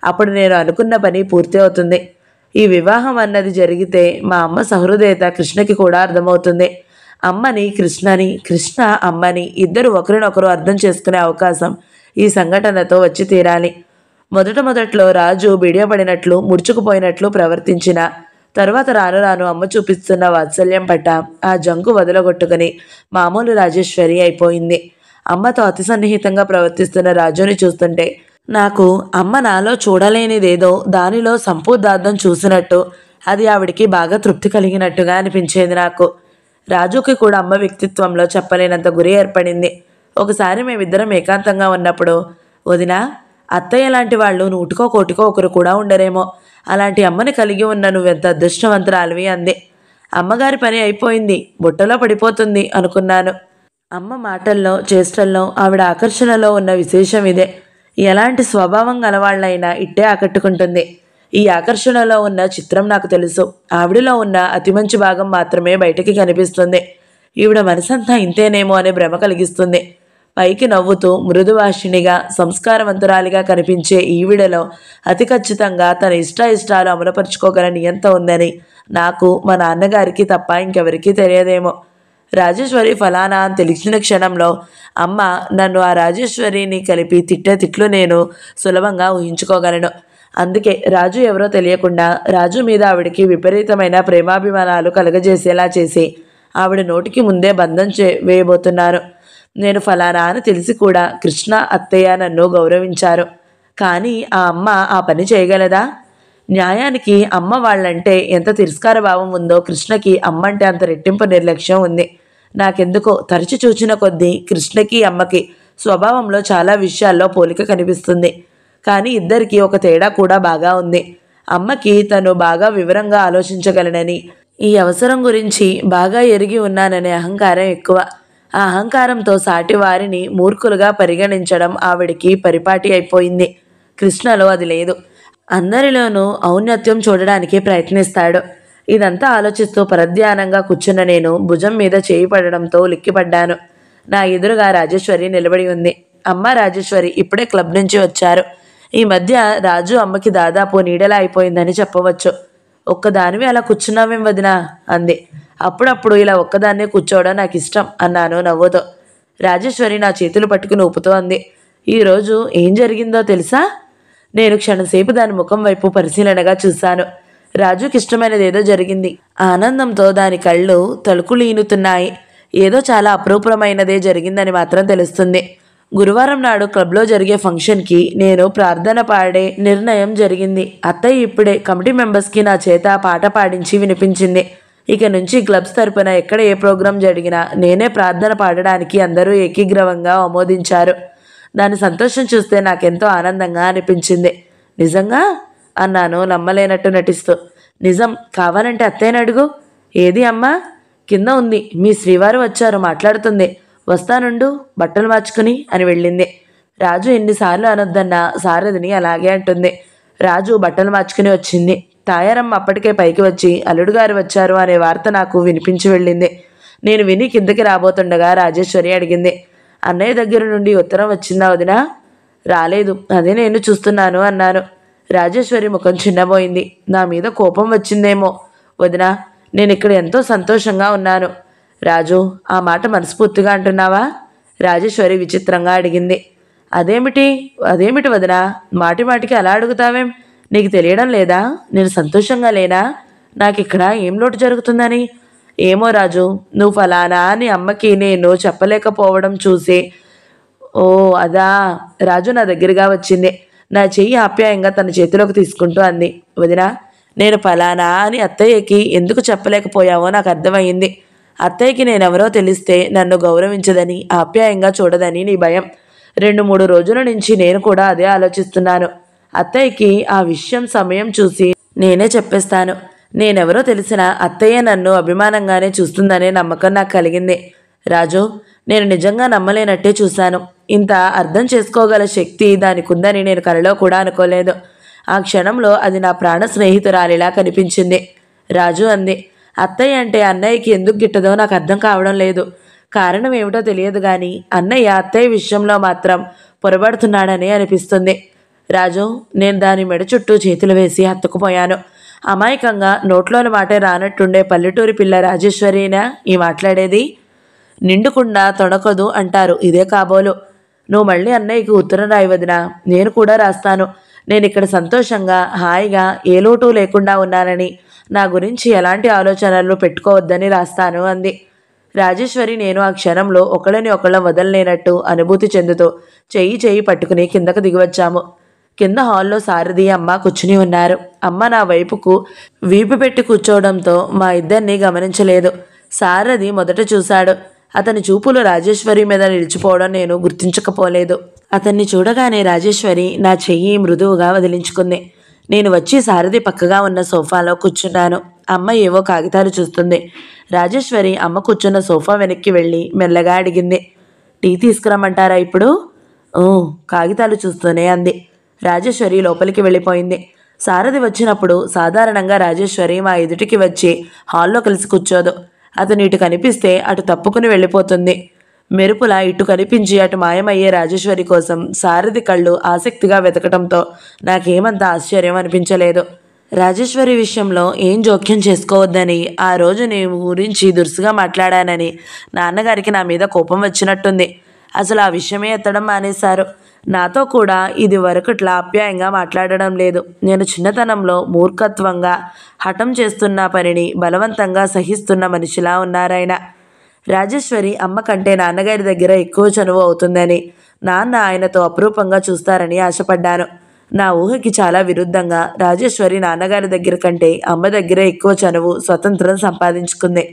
S1: అప్పుడు నేను అనుకున్న పని పూర్తి అవుతుంది. ఈ వివాహం అన్నది జరిగితే మా అమ్మ సహృదయత కృష్ణకి కూడా అర్థమవుతుంది. అమ్మని కృష్ణని, కృష్ణ అమ్మని ఇద్దరు ఒకరినొకరు అర్థం చేసుకునే అవకాశం ఈ సంఘటనతో వచ్చి తీరాలి. మొదట్లో రాజు బిడియపడినట్లు ముడుచుకుపోయినట్లు ప్రవర్తించిన తర్వాత రాను అమ్మ చూపిస్తున్న వాత్సల్యం పట్ట ఆ జంకు వదలగొట్టుకుని మామూలు రాజేశ్వరి అయిపోయింది. అమ్మతో అతి సన్నిహితంగా ప్రవర్తిస్తున్న రాజుని చూస్తుంటే నాకు అమ్మ నాలో చూడలేనిదేదో దానిలో సంపూర్ణార్థం చూసినట్టు, అది ఆవిడికి బాగా తృప్తి కలిగినట్టుగా అనిపించేది నాకు. రాజుకి కూడా అమ్మ వ్యక్తిత్వంలో చెప్పలేనంత గురి ఏర్పడింది. ఒకసారి మేమిద్దరం ఏకాంతంగా ఉన్నప్పుడు, వదినా, అత్తయ్య లాంటి వాళ్ళు 100-1 ఒకరు కూడా ఉండరేమో, అలాంటి అమ్మని కలిగి ఉన్న నువ్వెంత అదృష్టవంతురాలివి అంది. అమ్మగారి పని అయిపోయింది, బుట్టలో పడిపోతుంది అనుకున్నాను. అమ్మ మాటల్లో చేష్టల్లో ఆవిడ ఆకర్షణలో ఉన్న విశేషం ఇదే. ఎలాంటి స్వభావం గలవాళ్ళైనా ఇట్టే ఆకట్టుకుంటుంది. ఈ ఆకర్షణలో ఉన్న చిత్రం నాకు తెలుసు. ఆవిడలో ఉన్న అతి మంచి భాగం మాత్రమే బయటికి కనిపిస్తుంది. ఈవిడ మనసంతా ఇంతేనేమో అనే భ్రమ కలిగిస్తుంది. పైకి నవ్వుతూ మృదువాషిణిగా సంస్కారవంతురాలిగా కనిపించే ఈవిడలో అతి ఖచ్చితంగా తన ఇష్టాలు అమలుపరుచుకోగల నియంత ఉందని నాకు, మా నాన్నగారికి తప్ప ఇంకెవరికీ తెలియదేమో. రాజేశ్వరి ఫలానా అని తెలిసిన క్షణంలో అమ్మ నన్ను ఆ రాజేశ్వరిని కలిపి తిట్టే తిట్లు నేను సులభంగా ఊహించుకోగలను. అందుకే రాజు ఎవరో తెలియకుండా రాజు మీద ఆవిడికి విపరీతమైన ప్రేమాభిమానాలు కలగజేసేలా చేసి ఆవిడ నోటికి ముందే బంధం వేయబోతున్నాను. నేను ఫలానా అని తెలిసి కూడా కృష్ణ అత్తయ్య నన్ను గౌరవించారు. కానీ ఆ అమ్మ ఆ పని చేయగలదా? న్యాయానికి అమ్మ వాళ్ళంటే ఎంత తిరస్కార భావం ఉందో కృష్ణకి అమ్మంటే అంత రెట్టింపు నిర్లక్ష్యం ఉంది. నాకెందుకో తరచు చూచిన కొద్దీ కృష్ణకి అమ్మకి స్వభావంలో చాలా విషయాల్లో పోలిక కనిపిస్తుంది. కానీ ఇద్దరికీ ఒక తేడా కూడా బాగా ఉంది. అమ్మకి తను బాగా వివరంగా ఆలోచించగలనని, ఈ అవసరం గురించి బాగా ఎరిగి ఉన్నాననే అహంకారం ఎక్కువ. ఆ అహంకారంతో సాటి వారిని మూర్ఖులుగా పరిగణించడం ఆవిడికి పరిపాటి అయిపోయింది. కృష్ణలో అది లేదు. అందరిలోనూ ఔన్నత్యం చూడడానికి ప్రయత్నిస్తాడు. ఇదంతా ఆలోచిస్తూ పరధ్యానంగా కూర్చున్న నేను భుజం మీద చేయి పడడంతో లిక్కిపడ్డాను. నా ఎదురుగా రాజేశ్వరి నిలబడి ఉంది. అమ్మ రాజేశ్వరి ఇప్పుడే క్లబ్ నుంచి వచ్చారు. ఈ మధ్య రాజు అమ్మకి దాదాపు నీడలా అయిపోయిందని చెప్పవచ్చు. ఒక్కదానివి అలా కూర్చున్నావేం వదినా అంది. అప్పుడప్పుడు ఇలా ఒక్కదాన్నే కూర్చోవడం నాకు ఇష్టం అన్నాను నవ్వుతో. రాజేశ్వరి నా చేతులు పట్టుకుని ఊపుతూ అంది. ఈరోజు ఏం జరిగిందో తెలుసా? నేను క్షణంసేపు దాని ముఖం వైపు పరిశీలనగా చూశాను. రాజుకి ఇష్టమైనదేదో జరిగింది. ఆనందంతో దాని కళ్ళు తలుకులీనుతున్నాయి. ఏదో చాలా అపరూపమైనదే జరిగిందని మాత్రం తెలుస్తుంది. గురువారం నాడు క్లబ్లో జరిగే ఫంక్షన్కి నేను ప్రార్థన పాడే నిర్ణయం జరిగింది. అత్తయ్య ఇప్పుడే కమిటీ మెంబర్స్కి నా చేత పాట పాడించి వినిపించింది. ఇక నుంచి క్లబ్స్ తరపున ఎక్కడ ఏ ప్రోగ్రాం జరిగినా నేనే ప్రార్థన పాడడానికి అందరూ ఏకీగ్రవంగా ఆమోదించారు. దాని సంతోషం చూస్తే నాకెంతో ఆనందంగా అనిపించింది. నిజంగా అన్నాను నమ్మలేనట్టు నటిస్తూ. నిజం, కావాలంటే అత్తయ్యని అడుగు. ఏది అమ్మా? కింద ఉంది. మీ శ్రీవారు వచ్చారు, మాట్లాడుతుంది. వస్తానుండు, బట్టలు మార్చుకుని అని వెళ్ళింది. రాజు ఎన్నిసార్లు అనొద్దన్నా సారథిని అలాగే అంటుంది. రాజు బట్టలు మార్చుకుని వచ్చింది. తాయారమ్మ అప్పటికే పైకి వచ్చి అల్లుడు గారు వచ్చారు అనే వార్త నాకు వినిపించి వెళ్ళింది. నేను విని కిందకి రాబోతుండగా రాజేశ్వరి అడిగింది, అన్నయ్య దగ్గర నుండి ఉత్తరం వచ్చిందా వదినా? రాలేదు, అదే నేను చూస్తున్నాను అన్నాను. రాజేశ్వరి ముఖం చిన్నబోయింది. నా మీద కోపం వచ్చిందేమో. వదినా, నేను ఇక్కడ ఎంతో సంతోషంగా ఉన్నాను. రాజు, ఆ మాట మనస్ఫూర్తిగా అంటున్నావా? రాజేశ్వరి విచిత్రంగా అడిగింది. అదేమిటి వదినా, మాటి మాటికి అలా అడుగుతావేం? నీకు తెలియడం లేదా నేను సంతోషంగా లేనా? నాకు ఇక్కడ ఏం లోటు జరుగుతుందని? ఏమో రాజు, నువ్వు ఫలానా అని అమ్మకి నేను చెప్పలేకపోవడం చూసి. ఓ అదా. రాజు నా దగ్గరగా వచ్చింది. నా చెయ్యి ఆప్యాయంగా తన చేతిలోకి తీసుకుంటూ అంది, వదినా, నేను ఫలానా అని అత్తయ్యకి ఎందుకు చెప్పలేకపోయావో నాకు అర్థమైంది. అత్తయ్యకి నేనెవరో తెలిస్తే నన్ను గౌరవించదని, ఆప్యాయంగా చూడదని నీ భయం. 2-3 రోజుల నుంచి నేను కూడా అదే ఆలోచిస్తున్నాను. అత్తయ్యకి ఆ విషయం సమయం చూసి నేనే చెప్పేస్తాను. నేనెవరో తెలిసినా అత్తయ్య నన్ను అభిమానంగానే చూస్తుందనే నమ్మకం నాకు కలిగింది. రాజు, నేను నిజంగా నమ్మలేనట్టే చూశాను. ఇంత అర్థం చేసుకోగల శక్తి దానికి ఉందని నేను కలలో కూడా అనుకోలేదు. ఆ క్షణంలో అది నా ప్రాణ స్నేహితురాలిలా కనిపించింది. రాజు అంది, అత్తయ్య అంటే అన్నయ్యకి ఎందుకు గిట్టదో నాకు అర్థం కావడం లేదు. కారణం ఏమిటో తెలియదు కానీ అన్నయ్య అత్తయ్య విషయంలో మాత్రం పొరబడుతున్నాడని అనిపిస్తుంది. రాజు, నేను దాని మెడ చుట్టూ చేతులు వేసి హత్తుకుపోయాను. అమాయకంగా నోట్లోని మాటే రానట్టుండే పల్లెటూరి పిల్ల రాజేశ్వరీనా ఈ మాట్లాడేది? నిండుకుండా తొణకదు అంటారు, ఇదే కాబోలు. నువ్వు మళ్ళీ అన్నయ్యకి ఉత్తరం రాయి వదినా, నేను కూడా రాస్తాను. నేను ఇక్కడ సంతోషంగా హాయిగా ఏ లోటు లేకుండా ఉన్నానని, నా గురించి ఎలాంటి ఆలోచనలు పెట్టుకోవద్దని రాస్తాను అంది. రాజేశ్వరి నేను ఆ క్షణంలో ఒకళ్ళని ఒకళ్ళం వదలలేనట్టు అనుభూతి చెందుతూ చెయ్యి పట్టుకుని కిందకు దిగివచ్చాము. కింద హాల్లో సారథి అమ్మ కూర్చుని ఉన్నారు. అమ్మ నా వైపుకు వీపు పెట్టి కూర్చోవడంతో మా ఇద్దరిని గమనించలేదు. సారథి మొదట చూశాడు. అతని చూపులు రాజేశ్వరి మీద నిలిచిపోవడం నేను గుర్తించకపోలేదు. అతన్ని చూడగానే రాజేశ్వరి నా చెయ్యి మృదువుగా వదిలించుకుంది. నేను వచ్చి సారథి పక్కగా ఉన్న సోఫాలో కూర్చున్నాను. అమ్మ ఏవో కాగితాలు చూస్తుంది. రాజేశ్వరి అమ్మ కూర్చున్న సోఫా వెనక్కి వెళ్ళి మెల్లగా అడిగింది, టీ తీసుకురమ్మంటారా ఇప్పుడు? కాగితాలు చూస్తూనే అంది. రాజేశ్వరి లోపలికి వెళ్ళిపోయింది. సారథి వచ్చినప్పుడు సాధారణంగా రాజేశ్వరి మా ఎదుటికి వచ్చి హాల్లో కలిసి కూర్చోదు. అతను ఇటు కనిపిస్తే అటు తప్పుకుని వెళ్ళిపోతుంది. మెరుపులా ఇటు కనిపించి అటు మాయమయ్యే రాజేశ్వరి కోసం సారథి కళ్ళు ఆసక్తిగా వెతకటంతో నాకేమంత ఆశ్చర్యం అనిపించలేదు. రాజేశ్వరి విషయంలో ఏం జోక్యం చేసుకోవద్దని, ఆ రోజు నీ గురించి దురుసుగా మాట్లాడానని నాన్నగారికి నా మీద కోపం వచ్చినట్టుంది. అసలు ఆ విషయమే ఎత్తడం మానేశారు. నాతో కూడా ఇది వరకట్లా ఆప్యాయంగా మాట్లాడడం లేదు. నేను చిన్నతనంలో మూర్ఖత్వంగా హఠం చేస్తున్న పనిని బలవంతంగా సహిస్తున్న మనిషిలా ఉన్నారాయన. రాజేశ్వరి అమ్మ కంటే నాన్నగారి దగ్గర ఎక్కువ చనువు అవుతుందని, నాన్న ఆయనతో అపురూపంగా చూస్తారని ఆశపడ్డాను. నా ఊహకి చాలా విరుద్ధంగా రాజేశ్వరి నాన్నగారి దగ్గర కంటే అమ్మ దగ్గర ఎక్కువ చనువు, స్వతంత్రం సంపాదించుకుంది.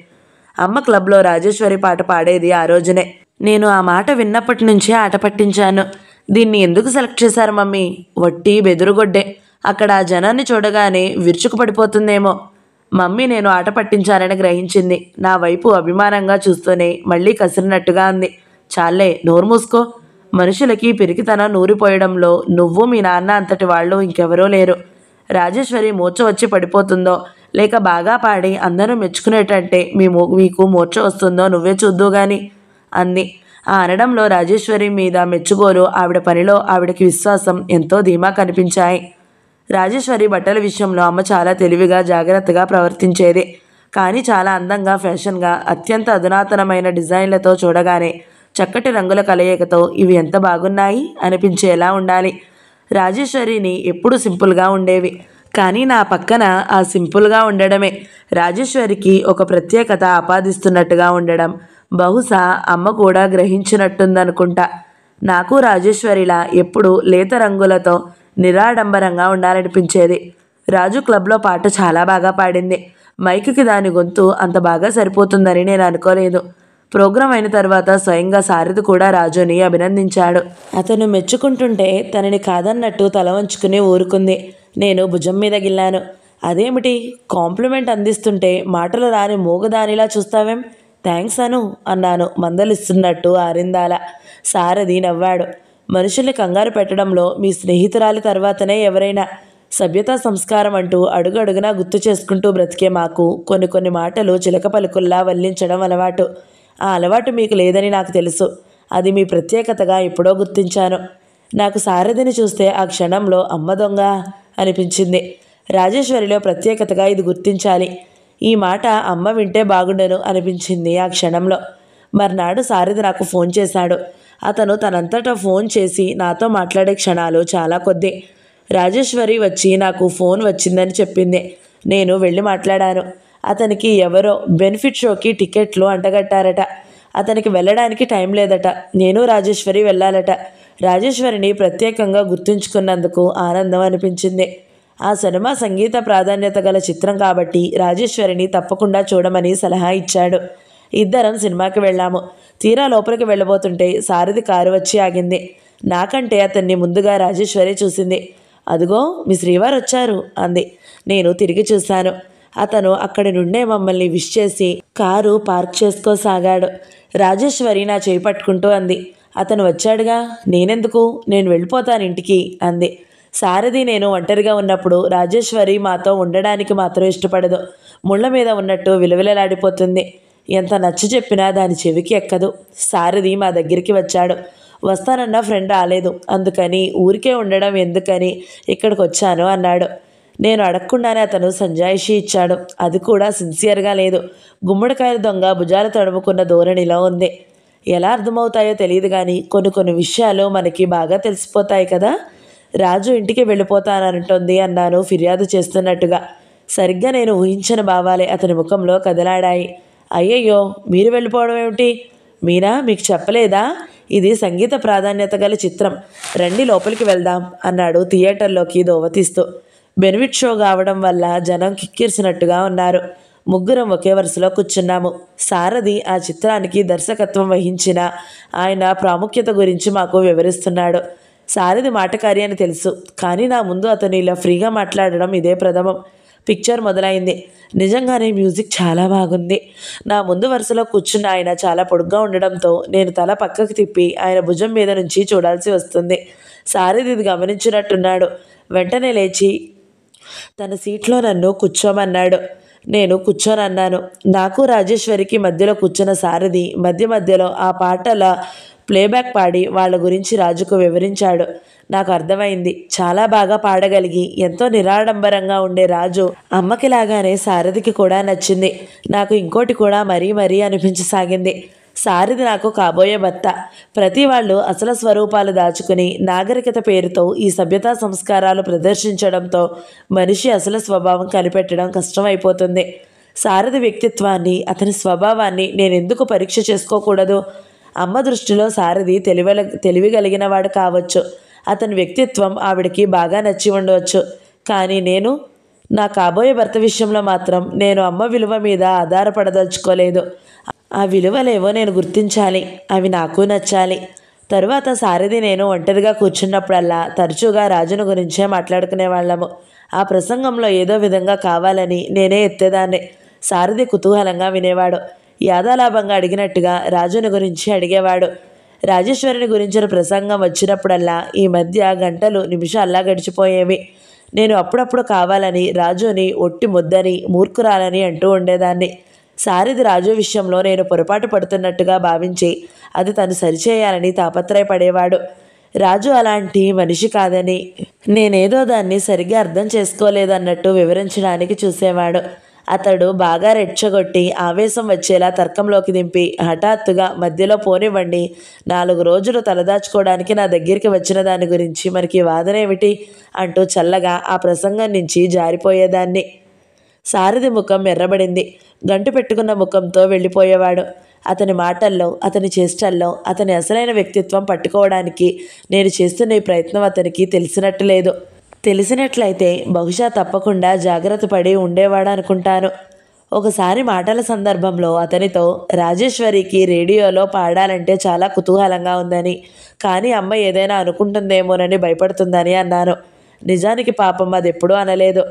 S1: అమ్మ క్లబ్లో రాజేశ్వరి పాట పాడేది ఆ రోజునే. నేను ఆ మాట విన్నప్పటి నుంచే ఆట పట్టించాను. దీన్ని ఎందుకు సెలెక్ట్ చేశారు మమ్మీ? వట్టి బెదురుగొడ్డే. అక్కడ ఆ జనాన్ని చూడగానే విరుచుకుపడిపోతుందేమో. మమ్మీ నేను ఆట పట్టించానని గ్రహించింది. నా వైపు అభిమానంగా చూస్తూనే మళ్ళీ కసిరినట్టుగా అంది, చాలే నోరు మూసుకో. మనుషులకి పిరికితనం నూరిపోయడంలో నువ్వు మీ నాన్న అంతటి వాళ్ళు ఇంకెవరూ లేరు. రాజేశ్వరి మూర్ఛ వచ్చి పడిపోతుందో లేక బాగా పాడి అందరూ మెచ్చుకునేటంటే మీకు మూర్ఛ వస్తుందో నువ్వే చూద్దు గాని అంది. ఆ అనడంలో రాజేశ్వరి మీద మెచ్చుకోలు, ఆవిడ పనిలో ఆవిడకి విశ్వాసం ఎంతో ధీమా కనిపించాయి. రాజేశ్వరి బట్టల విషయంలో అమ్మ చాలా తెలివిగా జాగ్రత్తగా ప్రవర్తించేది. కానీ చాలా అందంగా, ఫ్యాషన్గా, అత్యంత అధునాతనమైన డిజైన్లతో చూడగానే చక్కటి రంగుల కలయికతో ఇవి ఎంత బాగున్నాయి అనిపించేలా ఉండాలి. రాజేశ్వరిని ఎప్పుడు సింపుల్గా ఉండేవి, కానీ నా పక్కన ఆ సింపుల్గా ఉండడమే రాజేశ్వరికి ఒక ప్రత్యేకత ఆపాదిస్తున్నట్టుగా ఉండడం బహుశా అమ్మ కూడా గ్రహించినట్టుందనుకుంటా. నాకు రాజేశ్వరిలా ఎప్పుడు లేత రంగులతో నిరాడంబరంగా ఉండాలనిపించేది. రాజు క్లబ్లో పాట చాలా బాగా పాడింది. మైక్కి దాని గొంతు అంత బాగా సరిపోతుందని నేను అనుకోలేదు. ప్రోగ్రాం అయిన తర్వాత స్వయంగా సారథి కూడా రాజుని అభినందించాడు. అతను మెచ్చుకుంటుంటే తనని కాదన్నట్టు తల వంచుకుని ఊరుకుంది. నేను భుజం మీద గిల్లాను. అదేమిటి, కాంప్లిమెంట్ అందిస్తుంటే మాటలు రాని మూగదానిలా చూస్తావేం? థ్యాంక్స్ అను అన్నాను మందలిస్తున్నట్టు ఆరిందాల. సారథి నవ్వాడు. మనుషుల్ని కంగారు పెట్టడంలో మీ స్నేహితురాలి తర్వాతనే ఎవరైనా. సభ్యతా సంస్కారం అంటూ అడుగడుగునా గుర్తు చేసుకుంటూ బ్రతికే మాకు కొన్ని మాటలు చిలక పలుకుల్లా వల్లించడం అలవాటు. ఆ అలవాటు మీకు లేదని నాకు తెలుసు. అది మీ ప్రత్యేకతగా ఎప్పుడో గుర్తించాను. నాకు సారథిని చూస్తే ఆ క్షణంలో అమ్మ దొంగ అనిపించింది. రాజేశ్వరిలో ప్రత్యేకతగా ఇది గుర్తించాలి. ఈ మాట అమ్మ వింటే బాగుండను అనిపించింది ఆ క్షణంలో. మర్నాడు సారథి నాకు ఫోన్ చేశాడు. అతను తనంతటా ఫోన్ చేసి నాతో మాట్లాడే క్షణాలు చాలా కొద్ది. రాజేశ్వరి వచ్చి నాకు ఫోన్ వచ్చిందని చెప్పింది. నేను వెళ్ళి మాట్లాడాను. అతనికి ఎవరో బెనిఫిట్ షోకి టికెట్లు అంటగట్టారట. అతనికి వెళ్ళడానికి టైం లేదట. నేను రాజేశ్వరి వెళ్ళాలట. రాజేశ్వరిని ప్రత్యేకంగా గుర్తుంచుకున్నందుకు ఆనందం అనిపించింది. ఆ సినిమా సంగీత ప్రాధాన్యత గల చిత్రం కాబట్టి రాజేశ్వరిని తప్పకుండా చూడమని సలహా ఇచ్చాడు. ఇద్దరం సినిమాకి వెళ్ళాము. తీరా లోపలికి వెళ్ళబోతుంటే సారథి కారు వచ్చి ఆగింది. నాకంటే అతన్ని ముందుగా రాజేశ్వరి చూసింది. అదిగో మీ శ్రీవారు వచ్చారు అంది. నేను తిరిగి చూశాను. అతను అక్కడి నుండే మమ్మల్ని విష్ చేసి కారు పార్క్ చేసుకోసాగాడు. రాజేశ్వరి నా చేయి పట్టుకుంటూ అంది. అతను వచ్చాడుగా, నేనెందుకు, నేను వెళ్ళిపోతాను ఇంటికి అంది. సారథి నేను ఒంటరిగా ఉన్నప్పుడు రాజేశ్వరి మాతో ఉండడానికి మాత్రం ఇష్టపడదు. ముళ్ళ మీద ఉన్నట్టు విలవిలలాడిపోతుంది. ఎంత నచ్చ చెప్పినా దాని చెవికి ఎక్కదు. సారథి మా దగ్గరికి వచ్చాడు. వస్తానన్న ఫ్రెండ్ రాలేదు, అందుకని ఊరికే ఉండడం ఎందుకని ఇక్కడికి వచ్చాను అన్నాడు. నేను అడగకుండానే అతను సంజాయిషి ఇచ్చాడు. అది కూడా సిన్సియర్గా లేదు. గుమ్మడికాయల దొంగ భుజాలు తడుముకున్న ధోరణిలో ఉంది. ఎలా అర్థమవుతాయో తెలియదు కానీ కొన్ని విషయాలు మనకి బాగా తెలిసిపోతాయి కదా. రాజు ఇంటికి వెళ్ళిపోతానంటుంది అన్నాను ఫిర్యాదు చేస్తున్నట్టుగా. సరిగ్గా నేను ఊహించిన భావాలే అతని ముఖంలో కదలాడాయి. అయ్యయ్యో, మీరు వెళ్ళిపోవడం ఏమిటి? మీనా మీకు చెప్పలేదా? ఇది సంగీత ప్రాధాన్యత గల చిత్రం, రండి లోపలికి వెళ్దాం అన్నాడు థియేటర్లోకి దోవతీస్తూ. బెనిఫిట్ షో కావడం వల్ల జనం కిక్కిరిసినట్టుగా ఉన్నారు. ముగ్గురం ఒకే వరుసలో కూర్చున్నాము. సారథి ఆ చిత్రానికి దర్శకత్వం వహించిన ఆయన ప్రాముఖ్యత గురించి మాకు వివరిస్తున్నాడు. సారథి మాటకారి అని తెలుసు, కానీ నా ముందు అతను ఇలా ఫ్రీగా మాట్లాడడం ఇదే ప్రథమం. పిక్చర్ మొదలైంది. నిజంగానే మ్యూజిక్ చాలా బాగుంది. నా ముందు వరుసలో కూర్చున్న ఆయన చాలా పొడుగ్గా ఉండడంతో నేను తల పక్కకు తిప్పి ఆయన భుజం మీద నుంచి చూడాల్సి వస్తుంది. సారథి ఇది గమనించినట్టున్నాడు. వెంటనే లేచి తన సీట్లో నన్ను కూర్చోమన్నాడు. నేను కూర్చోనన్నాను. నాకు రాజేశ్వరికి మధ్యలో కూర్చున్న సారథి మధ్యలో ఆ పాటల ప్లేబ్యాక్ పాడి వాళ్ళ గురించి రాజుకు వివరించాడు. నాకు అర్థమైంది. చాలా బాగా పాడగలిగి ఎంతో నిరాడంబరంగా ఉండే రాజు అమ్మకిలాగానే సారథికి కూడా నచ్చింది. నాకు ఇంకోటి కూడా మరీ అనిపించసాగింది. సారథి నాకు కాబోయే భర్త. ప్రతి వాళ్ళు అసలు స్వరూపాలు దాచుకుని నాగరికత పేరుతో ఈ సభ్యతా సంస్కారాలు ప్రదర్శించడంతో మనిషి అసలు స్వభావం కనిపెట్టడం కష్టమైపోతుంది. సారథి వ్యక్తిత్వాన్ని, అతని స్వభావాన్ని నేనెందుకు పరీక్ష చేసుకోకూడదు? అమ్మ దృష్టిలో సారథి తెలివిగలిగిన వాడు కావచ్చు. అతని వ్యక్తిత్వం ఆవిడకి బాగా నచ్చి ఉండవచ్చు. కానీ నేను, నా కాబోయే భర్త విషయంలో మాత్రం నేను అమ్మ విలువ మీద ఆధారపడదలుచుకోలేదు. ఆ విలువలేవో నేను గుర్తించాలి. అవి నాకు నచ్చాలి. తరువాత సారథి నేను ఒంటరిగా కూర్చున్నప్పుడల్లా తరచుగా రాజును గురించే మాట్లాడుకునేవాళ్ళము. ఆ ప్రసంగంలో ఏదో విధంగా కావాలని నేనే ఎత్తేదాన్ని. సారథి కుతూహలంగా వినేవాడు. యాదాలాభంగా అడిగినట్టుగా రాజుని గురించి అడిగేవాడు. రాజేశ్వరిని గురించిన ప్రసంగం వచ్చినప్పుడల్లా ఈ మధ్య గంటలు నిమిషాల్లా గడిచిపోయేవి. నేను అప్పుడప్పుడు కావాలని రాజుని ఒట్టి ముద్దని, మూర్ఖురాలని అంటూ ఉండేదాన్ని. సారథి రాజు విషయంలో నేను పొరపాటు పడుతున్నట్టుగా భావించి అది తను సరిచేయాలని తాపత్రయపడేవాడు. రాజు అలాంటి మనిషి కాదని, నేనేదో దాన్ని సరిగ్గా అర్థం చేసుకోలేదన్నట్టు వివరించడానికి చూసేవాడు. అతడు బాగా రెచ్చగొట్టి ఆవేశం వచ్చేలా తర్కంలోకి దింపి హఠాత్తుగా మధ్యలో పోనివ్వండి, 4 రోజులు తలదాచుకోవడానికి నా దగ్గరికి వచ్చిన దాని గురించి మనకి వాదన ఏమిటి అంటూ చల్లగా ఆ ప్రసంగం నుంచి జారిపోయేదాన్ని. సారథి ముఖం ఎర్రబడింది. గంటు పెట్టుకున్న ముఖంతో వెళ్ళిపోయేవాడు. అతని మాటల్లో, అతని చేష్టల్లో అతని అసలైన వ్యక్తిత్వం పట్టుకోవడానికి నేను చేస్తున్న ఈ ప్రయత్నం అతనికి తెలిసినట్టు లేదు. తెలిసినట్లయితే బహుశా తప్పకుండా జాగ్రత్త పడి ఉండేవాడనుకుంటాను. ఒకసారి మాటల సందర్భంలో అతనితో రాజేశ్వరికి రేడియోలో పాడాలంటే చాలా కుతూహలంగా ఉందని, కానీ అమ్మ ఏదైనా అనుకుంటుందేమోనని భయపడుతుందని అన్నాను. నిజానికి పాపం అది ఎప్పుడూ అనలేదు.